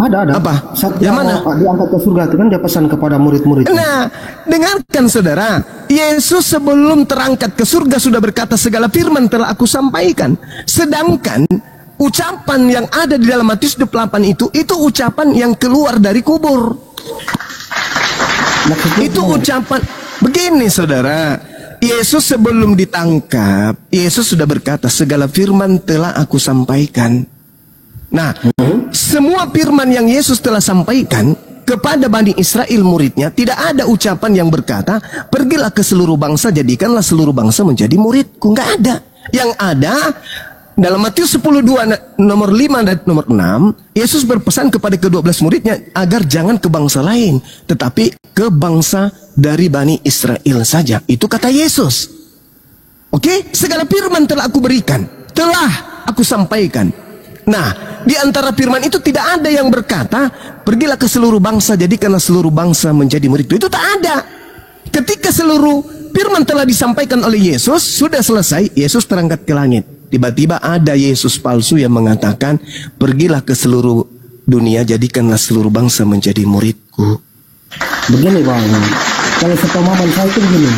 S3: ada.
S1: Apa?
S3: Yang mana? Diangkat ke surga itu kan dia pesan kepada murid-murid.
S1: Nah, dengarkan saudara, Yesus sebelum terangkat ke surga sudah berkata segala firman telah aku sampaikan. Sedangkan ucapan yang ada di dalam Matius 28 itu ucapan yang keluar dari kubur. Itu ucapan begini saudara. Yesus sebelum ditangkap, Yesus sudah berkata segala firman telah aku sampaikan. Nah, semua firman yang Yesus telah sampaikan kepada Bani Israel muridnya, tidak ada ucapan yang berkata pergilah ke seluruh bangsa, jadikanlah seluruh bangsa menjadi muridku. Nggak ada. Yang ada dalam Matius 10:2 nomor 5 dan nomor 6, Yesus berpesan kepada ke-12 muridnya agar jangan ke bangsa lain, tetapi ke bangsa dari Bani Israel saja. Itu kata Yesus. Oke, segala firman telah aku berikan, telah aku sampaikan. Nah, di antara firman itu tidak ada yang berkata pergilah ke seluruh bangsa, jadikanlah seluruh bangsa menjadi muridku. Itu tak ada. Ketika seluruh firman telah disampaikan oleh Yesus, sudah selesai, Yesus terangkat ke langit. Tiba-tiba ada Yesus palsu yang mengatakan pergilah ke seluruh dunia, jadikanlah seluruh bangsa menjadi muridku.
S3: Begini bang, kalau sepemahaman saya itu begini.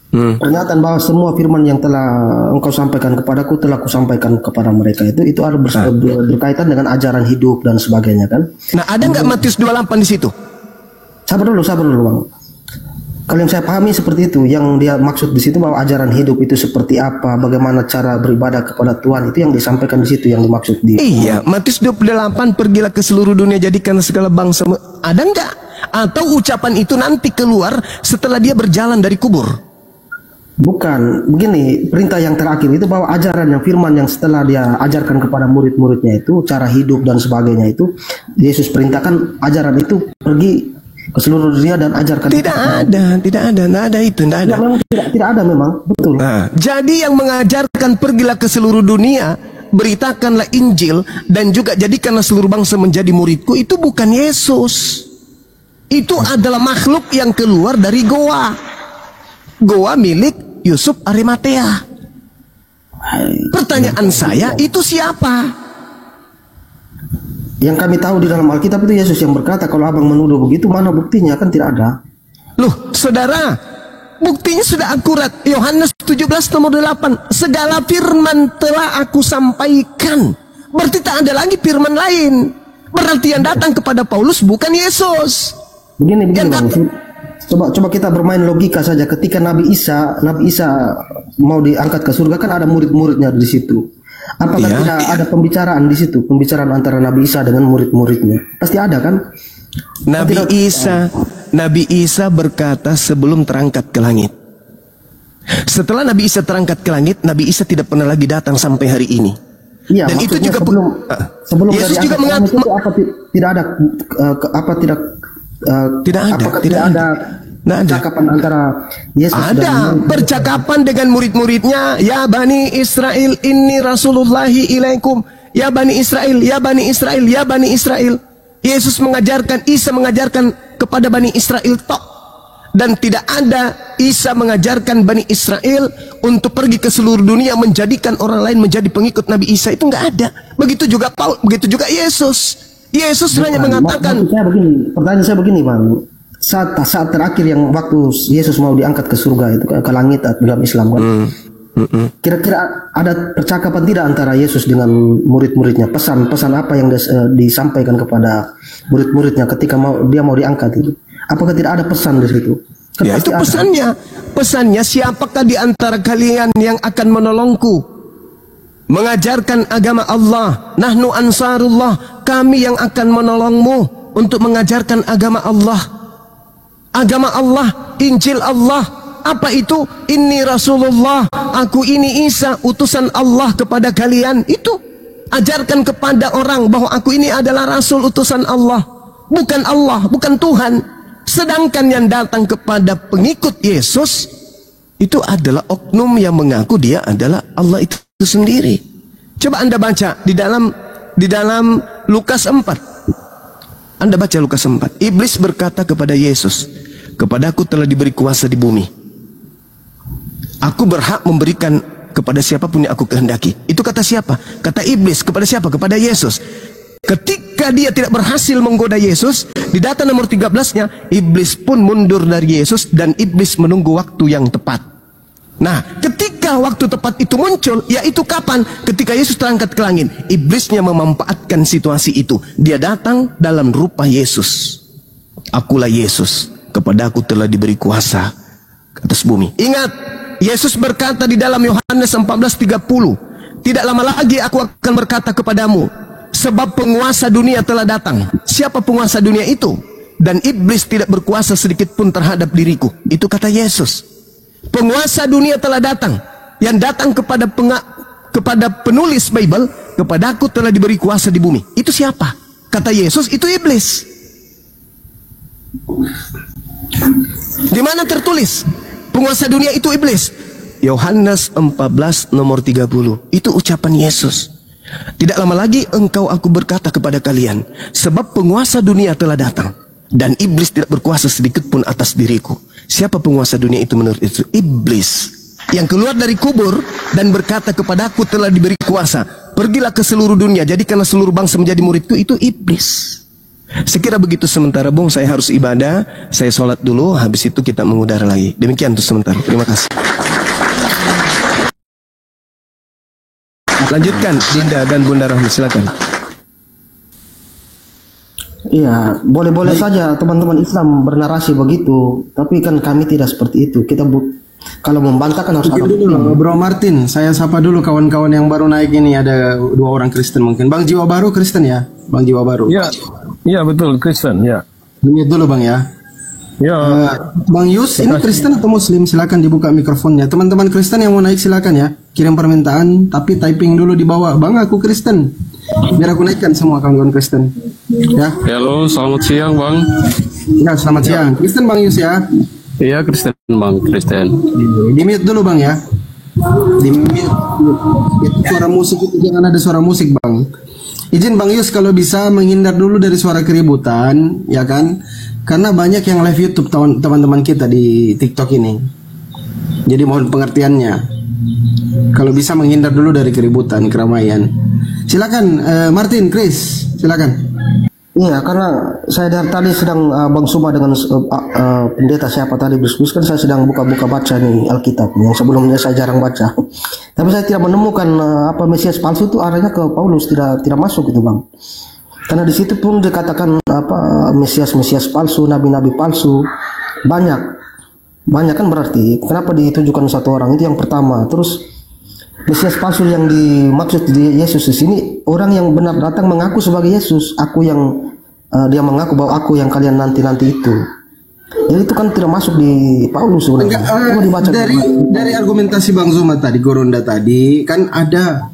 S3: Pernyataan bahwa semua firman yang telah engkau sampaikan kepadaku telah kusampaikan kepada mereka itu ada berkaitan dengan ajaran hidup dan sebagainya kan.
S1: Nah, ada nggak Matius 28 di situ?
S3: Sabar dulu bang. Kalau yang saya pahami seperti itu, yang dia maksud di situ bahwa ajaran hidup itu seperti apa, bagaimana cara beribadah kepada Tuhan, itu yang disampaikan di situ yang dimaksud di.
S1: Iya, Matius 28 pergilah ke seluruh dunia, jadikan segala bangsa. Ada nggak? Atau ucapan itu nanti keluar setelah dia berjalan dari kubur?
S3: Bukan, begini, perintah yang terakhir itu bahwa ajaran yang firman yang setelah dia ajarkan kepada murid-muridnya itu, cara hidup dan sebagainya itu, Yesus perintahkan ajaran itu pergi ke seluruh dunia dan ajarkan.
S1: Tidak ada itu, tidak ada.
S3: Memang tidak ada memang, betul.
S1: Nah, jadi yang mengajarkan pergilah ke seluruh dunia, beritakanlah Injil dan juga jadikanlah seluruh bangsa menjadi muridku, itu bukan Yesus. Itu adalah makhluk yang keluar dari goa milik Yusuf Arimatea. Pertanyaan saya, itu siapa?
S3: Yang kami tahu di dalam Alkitab itu Yesus yang berkata. Kalau abang menuduh begitu, mana buktinya? Kan tidak ada.
S1: Loh, saudara, buktinya sudah akurat. Yohanes 17 nomor 8, segala firman telah aku sampaikan. Berarti tak ada lagi firman lain. Berarti yang datang kepada Paulus bukan Yesus.
S3: Begini bang. Coba kita bermain logika saja. Ketika Nabi Isa mau diangkat ke surga, kan ada murid-muridnya di situ. Apakah tidak ada pembicaraan di situ? Pembicaraan antara Nabi Isa dengan murid-muridnya. Pasti ada kan?
S1: Nabi Isa berkata sebelum terangkat ke langit. Setelah Nabi Isa terangkat ke langit, Nabi Isa tidak pernah lagi datang sampai hari ini.
S3: Iya,
S1: dan itu juga
S3: sebelum
S1: Yesus juga
S3: mengatakan itu tidak ada percakapan antara Yesus
S1: dan percakapan dengan murid-muridnya. Ya Bani Israel, inni Rasulullahi ilaikum. Ya Bani Israel, ya Bani Israel, ya Bani Israel. Yesus mengajarkan, Isa mengajarkan kepada Bani Israel tok. Dan tidak ada Isa mengajarkan Bani Israel untuk pergi ke seluruh dunia menjadikan orang lain menjadi pengikut Nabi Isa. Itu nggak ada. Begitu juga Paul, begitu juga Yesus. Yesus hanya mengatakan.
S3: Pertanyaan saya begini bang. Saat terakhir yang waktu Yesus mau diangkat ke surga itu ke langit dalam Islam kan. Kira-kira ada percakapan tidak antara Yesus dengan murid-muridnya? Pesan-pesan apa yang disampaikan kepada murid-muridnya ketika dia mau diangkat itu? Apakah tidak ada pesan di situ?
S1: Ya, itu pesannya. Pesannya, siapakah di antara kalian yang akan menolongku mengajarkan agama Allah? Nahnu ansarullah, kami yang akan menolongmu untuk mengajarkan agama Allah. Agama Allah, Injil Allah. Apa itu? Inni Rasulullah, aku ini Isa, utusan Allah kepada kalian. Itu ajarkan kepada orang bahwa aku ini adalah Rasul utusan Allah, bukan Allah, bukan Tuhan. Sedangkan yang datang kepada pengikut Yesus itu adalah oknum yang mengaku dia adalah Allah itu sendiri. Coba Anda baca di dalam Lukas 4. Anda baca Lukas 4. Iblis berkata kepada Yesus, "Kepadaku telah diberi kuasa di bumi. Aku berhak memberikan kepada siapapun yang aku kehendaki." Itu kata siapa? Kata iblis. Kepada siapa? Kepada Yesus. Ketika dia tidak berhasil menggoda Yesus, di data nomor 13-nya, iblis pun mundur dari Yesus dan iblis menunggu waktu yang tepat. Nah, ketika waktu tepat itu muncul, yaitu kapan? Ketika Yesus terangkat ke langit. Iblisnya memanfaatkan situasi itu. Dia datang dalam rupa Yesus. Akulah Yesus, kepadaku telah diberi kuasa atas bumi. Ingat, Yesus berkata di dalam Yohanes 14:30, "Tidak lama lagi aku akan berkata kepadamu, sebab penguasa dunia telah datang." Siapa penguasa dunia itu? "Dan iblis tidak berkuasa sedikit pun terhadap diriku." Itu kata Yesus. Penguasa dunia telah datang. Yang datang kepada penulis Bible, "Kepadaku telah diberi kuasa di bumi." Itu siapa? Kata Yesus, itu iblis. Di mana tertulis penguasa dunia itu iblis? Yohanes 14 nomor 30. Itu ucapan Yesus. "Tidak lama lagi engkau aku berkata kepada kalian, sebab penguasa dunia telah datang, dan iblis tidak berkuasa sedikit pun atas diriku." Siapa penguasa dunia itu menurut itu? Iblis. Yang keluar dari kubur dan berkata kepadaku telah diberi kuasa, pergilah ke seluruh dunia, jadikanlah seluruh bangsa menjadi muridku. Itu iblis. Sekira begitu sementara, Bung, saya harus ibadah. Saya sholat dulu, habis itu kita mengudara lagi. Demikian untuk sementara. Terima kasih. Lanjutkan, Dinda dan Bunda Rahmi, silakan.
S3: Iya, boleh-boleh saja teman-teman Islam bernarasi begitu, tapi kan kami tidak seperti itu. Kita kalau membantah kan harus ada
S4: dulu, Bro Martin. Saya sapa dulu kawan-kawan yang baru naik ini. Ada 2 orang Kristen mungkin. Bang Jiwa Baru Kristen ya? Bang Jiwa Baru.
S6: Ya betul, Kristen ya.
S4: Lihat dulu Bang ya.
S6: Ya.
S4: Bang Yus, ini Kristen atau Muslim? Silakan dibuka mikrofonnya. Teman-teman Kristen yang mau naik silakan ya. Kirim permintaan, tapi typing dulu di bawah. Bang, aku Kristen. Biar aku naikkan semua kawan-kawan Kristen. Ya.
S6: Halo, selamat siang Bang.
S4: Ya, selamat siang. Kristen Bang Yus ya.
S6: Iya, Kristen Bang, Kristen.
S4: Di mute dulu Bang ya. Di mute. Suara musik itu jangan ada suara musik Bang. Izin Bang Yus kalau bisa menghindar dulu dari suara keributan, ya kan? Karena banyak yang live YouTube teman-teman kita di TikTok ini. Jadi mohon pengertiannya. Kalau bisa menghindar dulu dari keributan, keramaian. Silakan Martin, Chris, silakan.
S3: Iya, karena saya dari tadi sedang Bang Suma dengan pendeta siapa tadi bus kan saya sedang buka-buka baca nih Alkitab yang sebelumnya saya jarang baca. Tapi saya tidak menemukan apa Mesias palsu itu arahnya ke Paulus, tidak masuk itu Bang. Karena di situ pun dikatakan apa Mesias palsu, nabi-nabi palsu banyak kan, berarti kenapa ditujukan satu orang? Itu yang pertama. Terus Mesias palsu yang dimaksud di Yesus di sini orang yang benar datang mengaku sebagai Yesus, aku yang dia mengaku bahwa aku yang kalian nanti itu. Jadi itu kan tidak masuk di Paulus sebenarnya.
S4: Dari argumentasi Bang Zuma tadi, Goronda tadi kan ada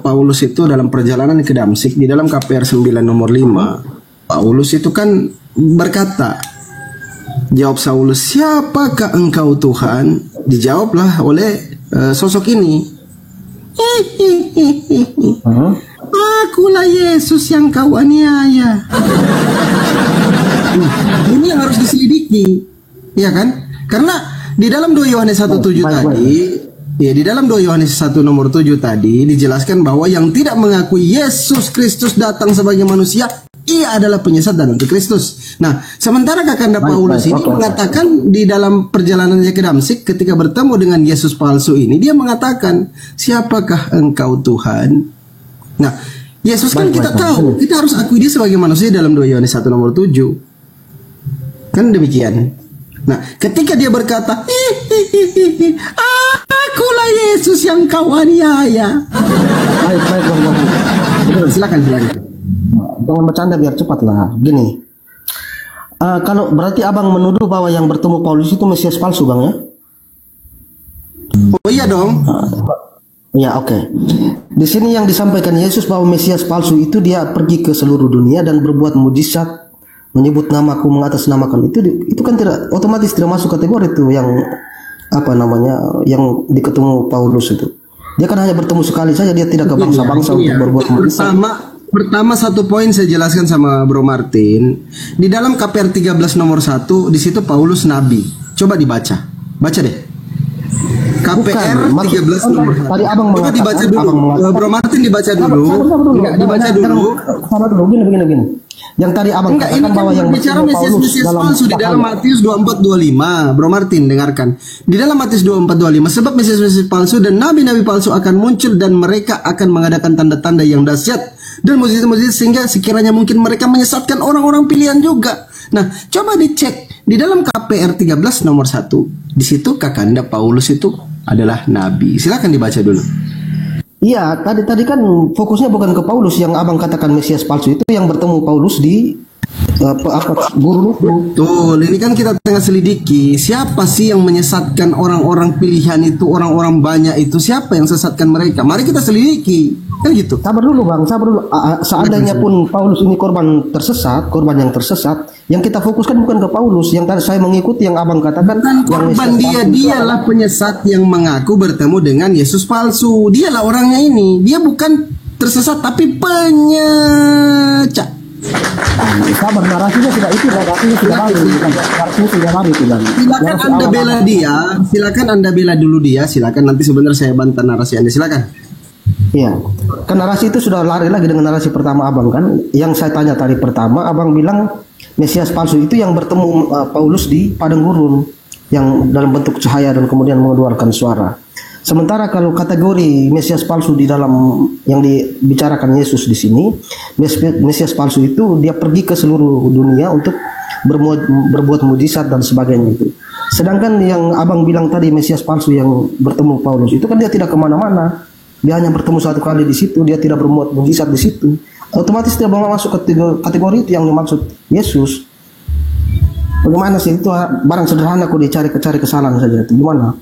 S4: Paulus itu dalam perjalanan ke Damsik di dalam KPR 9 nomor 5. Paulus itu kan berkata, jawab Saulus, siapakah engkau Tuhan? Dijawablah oleh sosok ini. Akulah Yesus yang kau aniaya. Ini yang harus diselidiki, ya kan? Karena di dalam 2 Yohanes 1:7 tadi, ya di dalam 2 Yohanes 1 nomor 7 tadi dijelaskan bahwa yang tidak mengakui Yesus Kristus datang sebagai manusia ia adalah penyesat dan antikristus. Nah, sementara Kakanda Paulus ini mengatakan di dalam perjalanannya ke Damsik ketika bertemu dengan Yesus palsu ini, dia mengatakan, "Siapakah engkau Tuhan?" Nah, Yesus kan kita tahu, kita harus akui dia sebagai manusia dalam 2 Yohanes 1 nomor 7. Kan demikian. Nah, ketika dia berkata, "Akulah Yesus yang kau aniaya."
S3: Baik, Bang.
S4: Silakan.
S3: Jangan bercanda biar cepat lah. Gini, kalau berarti abang menuduh bahwa yang bertemu Paulus itu Mesias palsu, Bang, ya?
S4: Oh iya dong.
S3: Ya, oke. Di sini yang disampaikan Yesus bahwa Mesias palsu itu dia pergi ke seluruh dunia dan berbuat mujizat, menyebut namaku, mengatasnamakan. Itu kan tidak otomatis tidak masuk kategori itu yang apa namanya yang diketemu Paulus itu. Dia kan hanya bertemu sekali saja, dia tidak ke bangsa-bangsa untuk berbuat mujizat.
S4: Pertama satu poin saya jelaskan sama Bro Martin. Di dalam KPR 13 nomor 1 di situ Paulus nabi. Coba dibaca. Baca deh. KPR 13 nomor 1.
S3: Tadi abang
S4: coba dibaca dulu. Bro Martin dibaca dulu. Enggak, dibaca dulu.
S3: Sama dulu begini. Yang tadi abang katakan bahwa yang
S4: bicara Mesias palsu di dalam Matius 24:25. Bro Martin dengarkan. Di dalam Matius 24:25 sebab Mesias palsu dan nabi-nabi palsu akan muncul dan mereka akan mengadakan tanda-tanda yang dahsyat dan mujizat-mujizat sehingga sekiranya mungkin mereka menyesatkan orang-orang pilihan juga. Nah, coba dicek di dalam KPR 13 nomor 1. Di situ Kakanda Paulus itu adalah nabi. Silakan dibaca dulu.
S3: Iya, tadi kan fokusnya bukan ke Paulus yang abang katakan Mesias palsu itu yang bertemu Paulus di guru.
S4: Betul, ini kan kita tengah selidiki siapa sih yang menyesatkan orang-orang pilihan itu, orang-orang banyak itu, siapa yang sesatkan mereka? Mari kita selidiki, kan gitu.
S3: Sabar dulu Bang, sabar dulu. Seandainya pun Paulus ini korban yang tersesat, yang kita fokuskan bukan ke Paulus, yang tadi saya mengikuti yang abang katakan.
S4: Dan korban dialah penyesat yang mengaku bertemu dengan Yesus palsu. Dialah orangnya ini, dia bukan tersesat tapi penyecak.
S3: Sabar, narasinya tidak itu, narasinya sudah lari itu Bang.
S4: Silakan Anda bela dia, silakan Anda bela dulu dia, silakan nanti sebentar saya bantah narasi Anda, silakan.
S3: Iya, kan narasi itu sudah lari lagi dengan narasi pertama abang kan. Yang saya tanya tadi pertama, abang bilang Mesias palsu itu yang bertemu Paulus di padang gurun, yang dalam bentuk cahaya dan kemudian mengeluarkan suara. Sementara kalau kategori Mesias palsu di dalam yang dibicarakan Yesus di sini, Mesias palsu itu dia pergi ke seluruh dunia untuk berbuat mujizat dan sebagainya itu. Sedangkan yang abang bilang tadi Mesias palsu yang bertemu Paulus itu kan dia tidak kemana-mana, dia hanya bertemu satu kali di situ, dia tidak berbuat mujizat di situ. Otomatis dia masuk kategori itu yang dimaksud Yesus. Bagaimana sih itu barang sederhana kok dicari kesalahan saja itu gimana?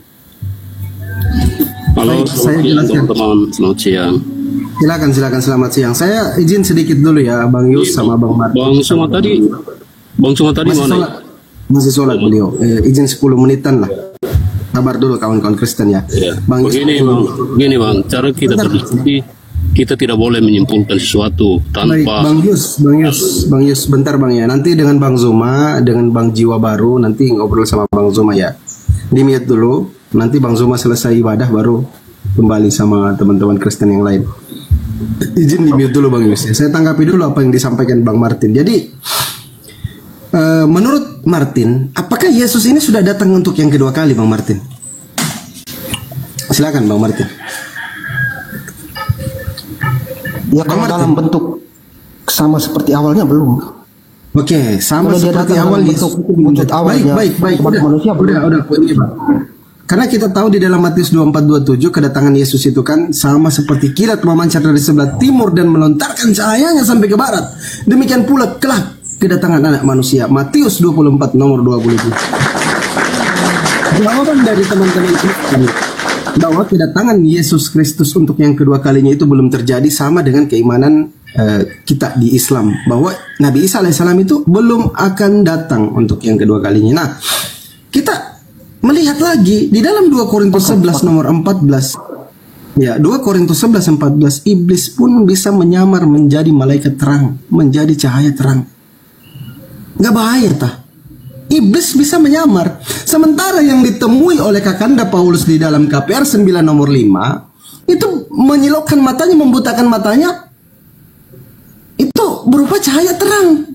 S6: Halo,
S4: saya jelaskan.
S6: teman-teman, selamat siang.
S4: Silakan selamat siang. Saya izin sedikit dulu ya, Bang Yus sama Bang Martin.
S6: Bang Suma tadi
S4: Masih
S6: mana?
S4: sholat. Masih sholat beliau. Izin 10 menitan lah. Sabar dulu kawan-kawan Kristen ya.
S6: Ya.
S4: Bang Yus.
S6: Begini bang, cara kita berdiskusi, kita tidak boleh menyimpulkan sesuatu
S4: Baik,
S6: tanpa.
S4: Bang Yus, bentar Bang ya. Nanti dengan Bang Zuma, dengan Bang Jiwa Baru, nanti ngobrol sama Bang Zuma ya. Di-mute dulu. Nanti Bang Zuma selesai ibadah baru kembali sama teman-teman Kristen yang lain. Izin di-mute dulu Bang Yus ya. Saya tanggapi dulu apa yang disampaikan Bang Martin. Jadi menurut Martin, apakah Yesus ini sudah datang untuk yang kedua kali Bang Martin? Silakan Bang Martin.
S3: Ya kalau dalam bentuk sama seperti awalnya belum.
S4: Oke, sama
S3: Kalau dia
S4: seperti
S3: datang
S4: awal
S3: dalam
S4: Yesus.
S3: bentuk wujud awalnya,
S4: Baik.
S3: sebagai manusia
S4: Udah. Karena kita tahu di dalam Matius 24:27 kedatangan Yesus itu kan sama seperti kilat memancar dari sebelah timur dan melontarkan cahayanya sampai ke barat. Demikian pula kelak kedatangan Anak Manusia. Matius 24 nomor 27. Jawaban dari teman-teman Kristen bahwa kedatangan Yesus Kristus untuk yang kedua kalinya itu belum terjadi sama dengan keimanan kita di Islam, bahwa Nabi Isa alaihissalam itu belum akan datang untuk yang kedua kalinya. Nah, kita melihat lagi di dalam 2 Korintus 11 nomor 14. Ya, 2 Korintus 11:14, iblis pun bisa menyamar menjadi malaikat terang, menjadi cahaya terang. Nggak bahaya tah? Iblis bisa menyamar. Sementara yang ditemui oleh Kakanda Paulus di dalam KPR 9 nomor 5 itu menyilaukan matanya, membutakan matanya. Itu berupa cahaya terang.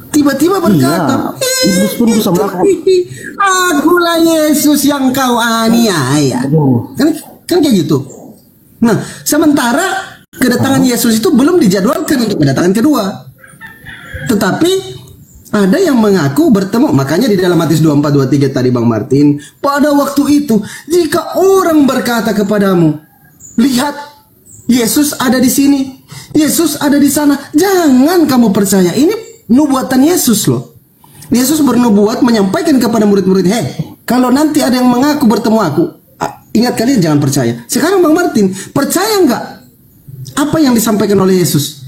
S4: Tiba-tiba berkata,
S3: iblis pun bisa melakukan.
S4: akulah Yesus yang kau aniaya. Kan kayak gitu. Nah, sementara kedatangan Yesus itu belum dijadwalkan untuk kedatangan kedua. Tetapi ada yang mengaku bertemu. Makanya di dalam Matius 24:23 tadi Bang Martin, pada waktu itu jika orang berkata kepadamu, lihat Yesus ada di sini, Yesus ada di sana, jangan kamu percaya. Ini nubuatan Yesus loh. Yesus bernubuat menyampaikan kepada murid-murid, kalau nanti ada yang mengaku bertemu aku, ingat kalian jangan percaya. Sekarang Bang Martin, percaya nggak apa yang disampaikan oleh Yesus?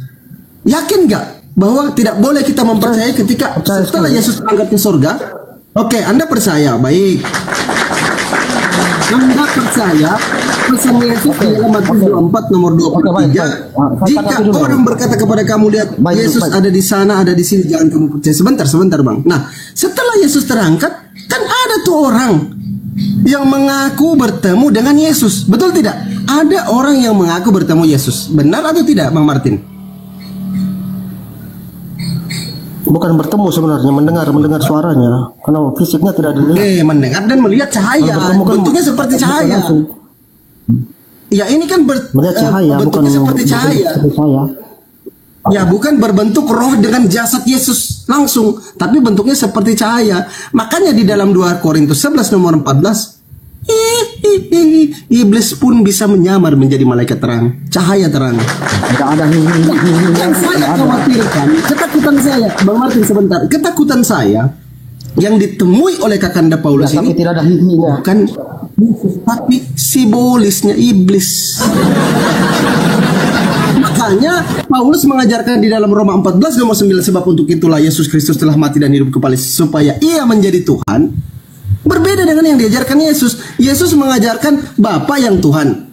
S4: Yakin nggak bahwa tidak boleh kita mempercayai ketika setelah Yesus berangkat ke surga? Oke, Anda percaya, baik. Anda percaya pesan Yesus di dalam Matius 24 nomor 23. Jika orang berkata kepada kamu, lihat Yesus ada di sana, ada di sini, jangan kamu percaya. Sebentar Bang. Nah, setelah Yesus terangkat, kan ada tuh orang yang mengaku bertemu dengan Yesus. Betul tidak? Ada orang yang mengaku bertemu Yesus. Benar atau tidak, Bang Martin?
S3: Bukan bertemu sebenarnya, mendengar suaranya. Karena fisiknya tidak dilihat.
S4: Mendengar dan melihat cahaya. Bentuknya seperti cahaya. Ya ini kan
S3: melihat cahaya,
S4: bentuknya seperti cahaya. Ya bukan berbentuk roh dengan jasad Yesus langsung, tapi bentuknya seperti cahaya. Makanya di dalam 2 Korintus 11 nomor 14, iblis pun bisa menyamar menjadi malaikat terang, cahaya terang.
S3: Tidak ada
S4: yang saya khawatirkan, ketakutan saya, Bang Martin sebentar, ketakutan saya yang ditemui oleh Kakanda Paulus ini
S3: tidak ada hihinya.
S4: Bukan tapi simbolisnya iblis. Makanya Paulus mengajarkan di dalam Roma 14 nomor 9, sebab untuk itulah Yesus Kristus telah mati dan hidup kembali supaya ia menjadi Tuhan. Berbeda dengan yang diajarkan Yesus. Yesus mengajarkan Bapa yang Tuhan.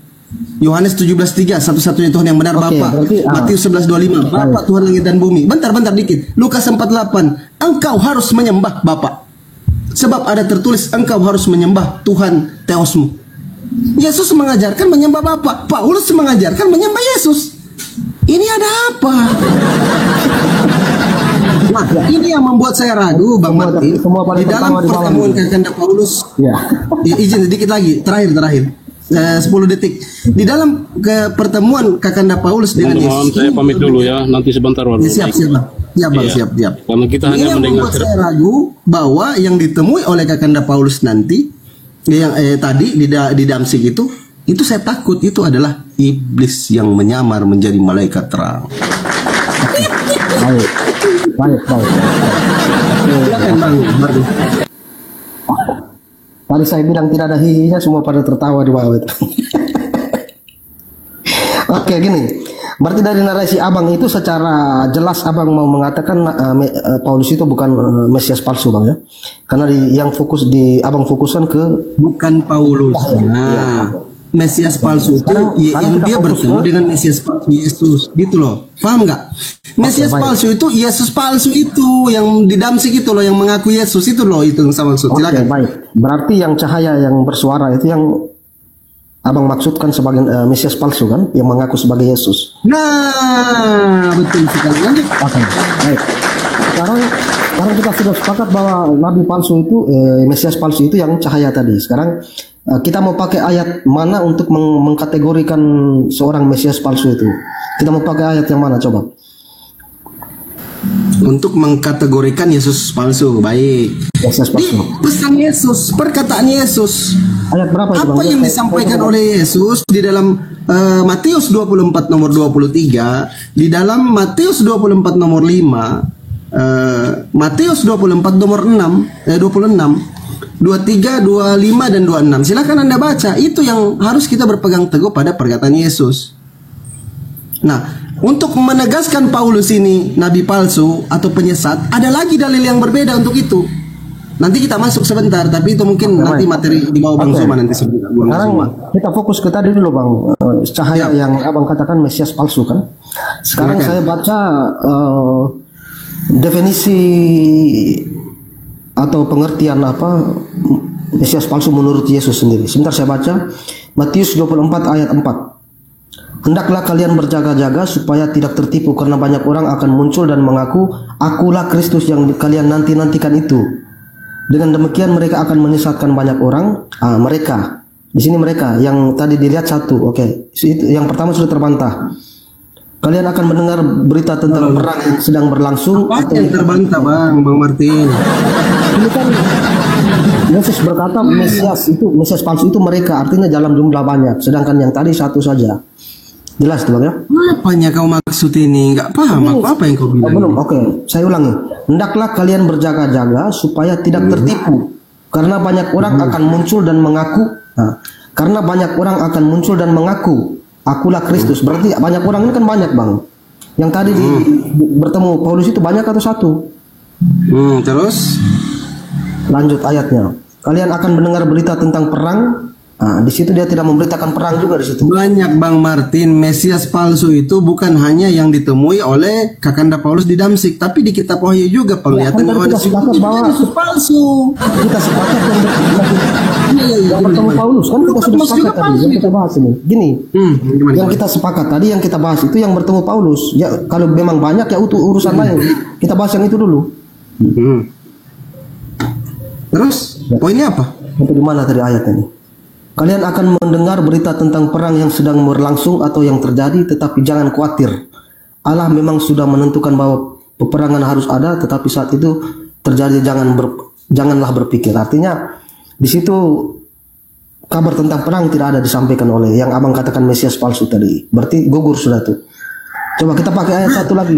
S4: Yohanes 17:3, satu-satunya Tuhan yang benar Bapa. Matius 11:25, Bapa Tuhan langit dan bumi. Bentar dikit. Lukas 4:8, engkau harus menyembah Bapa. Sebab ada tertulis engkau harus menyembah Tuhan Theosmu. Yesus mengajarkan menyembah Bapa. Paulus mengajarkan menyembah Yesus. Ini ada apa? Nah, ini yang membuat saya ragu, Bang Martin. Di dalam pertemuan Kakanda Paulus, izin sedikit lagi, terakhir. 10 detik. Di dalam pertemuan Kakanda Paulus dengan
S6: Yesus. Saya pamit dulu ya, nanti sebentar baru.
S4: Siap.
S6: Karena kita
S4: ini
S6: hanya
S4: yang membuat saya ragu bahwa yang ditemui oleh Kakanda Paulus nanti, yang tadi di Damsik itu saya takut itu adalah iblis yang menyamar menjadi malaikat terang.
S3: Baik.
S4: Silakan Bang.
S3: Tadi saya bilang tidak ada hihinya, semua pada tertawa di bawah itu. Oke, gini. Berarti dari narasi abang itu secara jelas abang mau mengatakan Paulus itu bukan Mesias palsu, Bang ya. Karena yang abang fokuskan ke
S4: bukan Paulus. Mesias palsu itu yang dia bertemu dengan Mesias palsu Yesus, gitu loh. Paham nggak? Mesias palsu itu Yesus palsu itu yang di Damsik itu loh, yang mengaku Yesus itu loh, itu yang saya maksud. Silakan.
S3: Baik. Berarti yang cahaya yang bersuara itu yang abang maksudkan sebagai Mesias palsu kan, yang mengaku sebagai Yesus.
S4: Nah, betul sekali. Lanjut.
S3: Oke. Baik. Sekarang kita sudah sepakat bahwa nabi palsu itu Mesias palsu itu yang cahaya tadi. Sekarang kita mau pakai ayat mana untuk mengkategorikan seorang Mesias palsu itu? Kita mau pakai ayat yang mana coba?
S4: Untuk mengkategorikan Yesus palsu, baik.
S3: Mesias palsu.
S4: Di pesan Yesus, perkataan Yesus.
S3: Ayat berapa itu,
S4: apa
S3: Bang?
S4: yang disampaikan oleh Yesus di dalam Matius 24 nomor 23, di dalam Matius 24 nomor 5, Matius 24 nomor 26, 23, 25 dan 26. Silakan Anda baca. Itu yang harus kita berpegang teguh pada perkataan Yesus. Nah, untuk menegaskan Paulus ini nabi palsu atau penyesat, ada lagi dalil yang berbeda untuk itu. Nanti kita masuk sebentar, tapi itu mungkin nanti materi di bawah Bang Zuma nanti sebentar.
S3: Sekarang kita fokus ke tadi dulu, Bang. Cahaya yang abang katakan Mesias palsu kan. Sekarang saya baca definisi atau pengertian apa Mesias palsu menurut Yesus sendiri. Sebentar saya baca Matius 24 ayat 4. Hendaklah kalian berjaga-jaga supaya tidak tertipu karena banyak orang akan muncul dan mengaku, akulah Kristus yang kalian nanti-nantikan itu. Dengan demikian mereka akan menyesatkan banyak orang. Mereka di sini mereka yang tadi dilihat satu, oke. Itu yang pertama sudah terbantah. Kalian akan mendengar berita tentang perang yang sedang berlangsung.
S4: Apa yang terbantah Bang Martin?
S3: Ini kan Yesus berkata Mesias palsu itu mereka, artinya dalam jumlah banyak. Sedangkan yang tadi satu saja. Jelas tuh Bang ya?
S4: Apanya kau maksud ini? Nggak paham aku apa yang kau bilang.
S3: Belum, oke. Saya ulangi. Hendaklah kalian berjaga-jaga supaya tidak tertipu. Karena banyak orang akan muncul dan mengaku. Karena banyak orang akan muncul dan mengaku, akulah Kristus. Berarti banyak orang ini kan banyak Bang. Yang tadi bertemu Paulus itu banyak atau satu?
S4: Terus?
S3: Lanjut ayatnya. Kalian akan mendengar berita tentang perang. Di situ dia tidak memberitakan perang juga di situ.
S4: Banyak Bang Martin, Mesias palsu itu bukan hanya yang ditemui oleh Kakanda Paulus di Damsik, tapi di kitab Wahyu juga penglihatan bahwa ada Yesus palsu.
S3: Kita sepakat yang bertemu Paulus kan kita sudah sepakat tadi yang kita bahas ini. Gini, yang kita sepakat tadi yang kita bahas itu yang bertemu Paulus. Ya kalau memang banyak ya urusan lain. Kita bahas yang itu dulu.
S4: Terus poinnya apa?
S3: Sampai di mana tadi ayat ini? Kalian akan mendengar berita tentang perang yang sedang berlangsung atau yang terjadi, tetapi jangan khawatir. Allah memang sudah menentukan bahwa peperangan harus ada, tetapi saat itu terjadi janganlah berpikir. Artinya di situ kabar tentang perang tidak ada disampaikan oleh yang abang katakan Mesias palsu tadi. Berarti gugur sudah tuh. Coba kita pakai ayat satu lagi,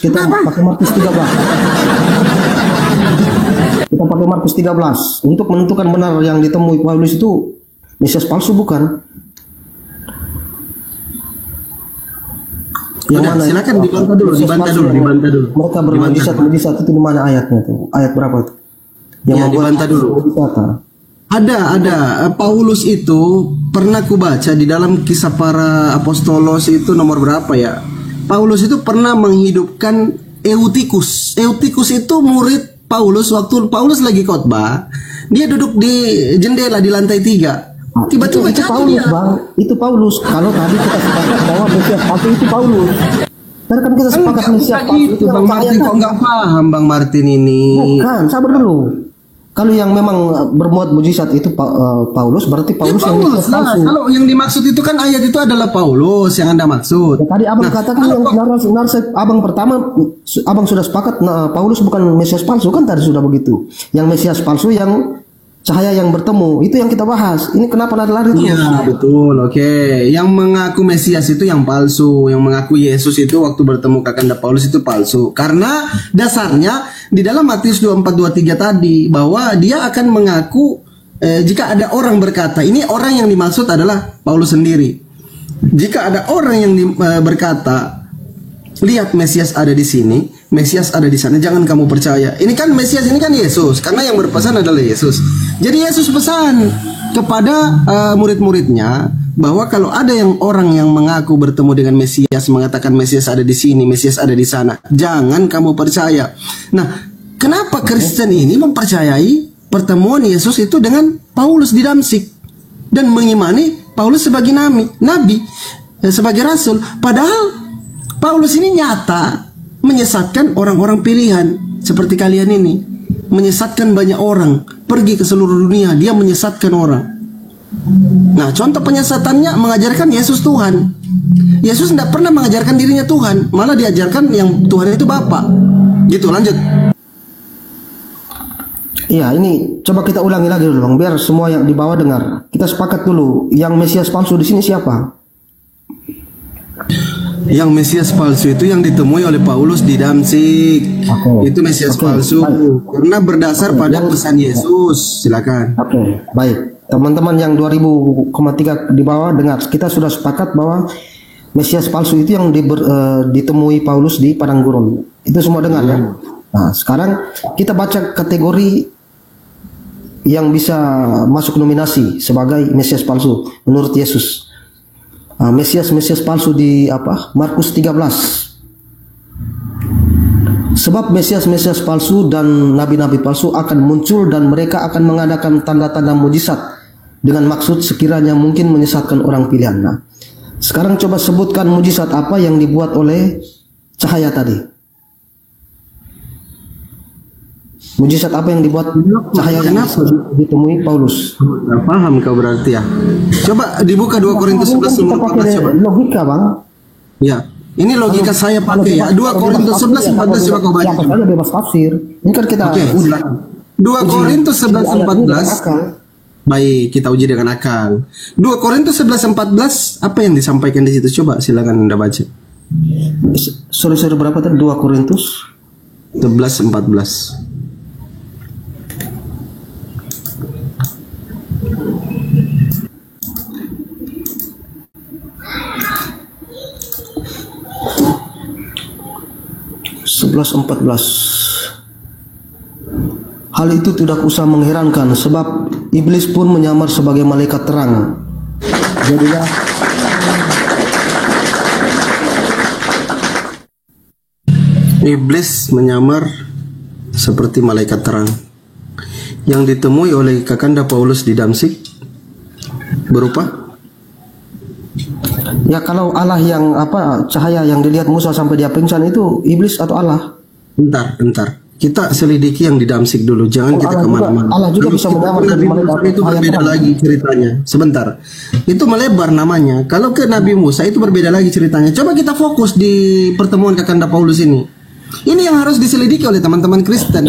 S3: kita pakai Markus 13. Kita pakai Markus 13 untuk menentukan benar yang ditemui Paulus itu Mesias palsu bukan? Yang mana?
S4: Silakan dibantah dulu.
S3: Mereka bermujizat itu di mana ayatnya tuh? Ayat berapa tuh?
S4: Yang dibantah dulu. Ada. Paulus itu pernah kubaca di dalam Kisah Para Apostolos itu nomor berapa ya? Paulus itu pernah menghidupkan Eutikus. Eutikus itu murid Paulus waktu Paulus lagi khotbah. Dia duduk di jendela di lantai 3. Tiba-tiba
S3: itu Paulus dia. Bang, itu Paulus. Kalau tadi kita sepakat bahwa Mesias palsu itu Paulus. Karena kan kita sepakat Mesias palsu itu
S4: Bang Martin kok nggak paham Bang Martin ini.
S3: Bukan, sabar dulu. Kalau yang memang bermuat mujizat itu Paulus, berarti Paulus yang Mesias palsu.
S4: Kalau yang dimaksud itu kan ayat itu adalah Paulus yang Anda maksud.
S3: Ya, tadi abang katakan yang narasi abang pertama, abang sudah sepakat Paulus bukan Mesias palsu kan tadi sudah begitu. Yang Mesias palsu yang cahaya yang bertemu, itu yang kita bahas. Ini kenapa lari-lari terus?
S4: Iya, betul. Oke. Yang mengaku Mesias itu yang palsu, yang mengaku Yesus itu waktu bertemu Kakanda Paulus itu palsu. Karena dasarnya di dalam Matius 24:23 tadi bahwa dia akan mengaku jika ada orang berkata, ini orang yang dimaksud adalah Paulus sendiri. Jika ada orang yang berkata, lihat Mesias ada di sini, Mesias ada di sana, jangan kamu percaya. Ini kan Mesias ini kan Yesus, karena yang berpesan adalah Yesus. Jadi Yesus pesan kepada murid-muridnya bahwa kalau ada orang yang mengaku bertemu dengan Mesias, mengatakan Mesias ada di sini, Mesias ada di sana, jangan kamu percaya. Nah, kenapa Kristen ini mempercayai pertemuan Yesus itu dengan Paulus di Damsik dan mengimani Paulus sebagai nabi, sebagai rasul, padahal Paulus ini nyata menyesatkan orang-orang pilihan seperti kalian ini, menyesatkan banyak orang, pergi ke seluruh dunia, dia menyesatkan orang. Nah, contoh penyesatannya mengajarkan Yesus Tuhan. Yesus tidak pernah mengajarkan dirinya Tuhan, malah diajarkan yang Tuhan itu Bapa. Gitu, lanjut.
S3: Iya, ini coba kita ulangi lagi dulu Bang, biar semua yang di bawah dengar. Kita sepakat dulu, yang Mesias palsu di sini siapa?
S4: Yang Mesias palsu itu yang ditemui oleh Paulus di Damsik. Itu Mesias palsu. Karena berdasar pada pesan Yesus. Silakan.
S3: Oke, baik. Teman-teman yang 2000,3 di bawah dengar. Kita sudah sepakat bahwa Mesias palsu itu yang ditemui Paulus di padang gurun. Itu semua dengar ya. Nah, sekarang kita baca kategori yang bisa masuk nominasi sebagai Mesias palsu menurut Yesus. Mesias palsu di Markus 13. Sebab Mesias palsu dan nabi-nabi palsu akan muncul dan mereka akan mengadakan tanda-tanda mujizat dengan maksud sekiranya mungkin menyesatkan orang pilihan. Nah, Sekarang coba sebutkan mujizat apa yang dibuat oleh cahaya tadi. Mujizat apa yang dibuat cahaya yang ditemui Paulus?
S4: Nggak paham kau berarti ya. Coba dibuka 2 Korintus 11
S3: Kita pakai
S4: 14 coba.
S3: logika, Bang.
S4: Ya. Ini logika saya pakai ya. 2 Korintus 11 14 coba kau baca.
S3: Siapa saja bebas tafsir. Ini kan kita
S4: Oke, silakan. 2 Korintus 11 14. Baik, kita uji dengan akal. 2 Korintus 11 14 apa yang disampaikan di situ? Coba silakan Anda baca.
S3: Sorry berapa tadi? 2 Korintus
S4: 11 14.
S3: Hal itu tidak usah mengherankan, sebab iblis pun menyamar sebagai malaikat terang. Jadilah
S4: Iblis menyamar seperti malaikat terang. Yang ditemui oleh Kakanda Paulus di Damsik berupa,
S3: ya, kalau Allah yang cahaya yang dilihat Musa sampai dia pingsan itu iblis atau Allah?
S4: bentar. Kita selidiki yang di Damsik dulu, jangan kita kemana-mana.
S3: Allah juga bisa menyamar
S4: Nabi
S3: sebagai
S4: Musa
S3: malaikat
S4: itu
S3: cahaya
S4: berbeda
S3: terang.
S4: lagi ceritanya. Sebentar, itu melebar namanya. Kalau ke Nabi Musa itu berbeda lagi ceritanya. Coba kita fokus di pertemuan Kakanda Paulus ini. Ini yang harus diselidiki oleh teman-teman Kristen.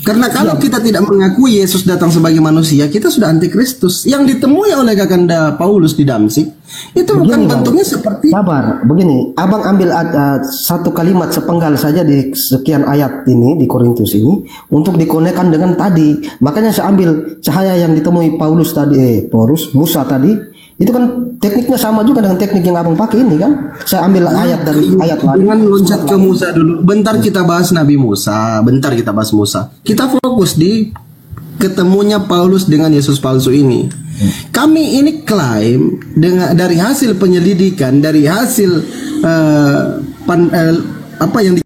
S4: Karena kalau kita tidak mengakui Yesus datang sebagai manusia, kita sudah antikristus. Yang ditemui oleh Kakanda Paulus di Damsik itu bukan bentuknya seperti.
S3: Sabar, begini, abang ambil satu kalimat sepenggal saja di sekian ayat ini di Korintus ini untuk dikonekkan dengan tadi. Makanya saya ambil cahaya yang ditemui Paulus tadi, Musa tadi. Itu kan tekniknya sama juga dengan teknik yang abang pakai ini kan. Saya ambil ayat dari ayat lain.
S4: Jangan loncat ke Musa dulu. Bentar kita bahas Nabi Musa. Kita fokus di ketemunya Paulus dengan Yesus palsu ini. Kami ini klaim dari hasil penyelidikan, dari hasil apa yang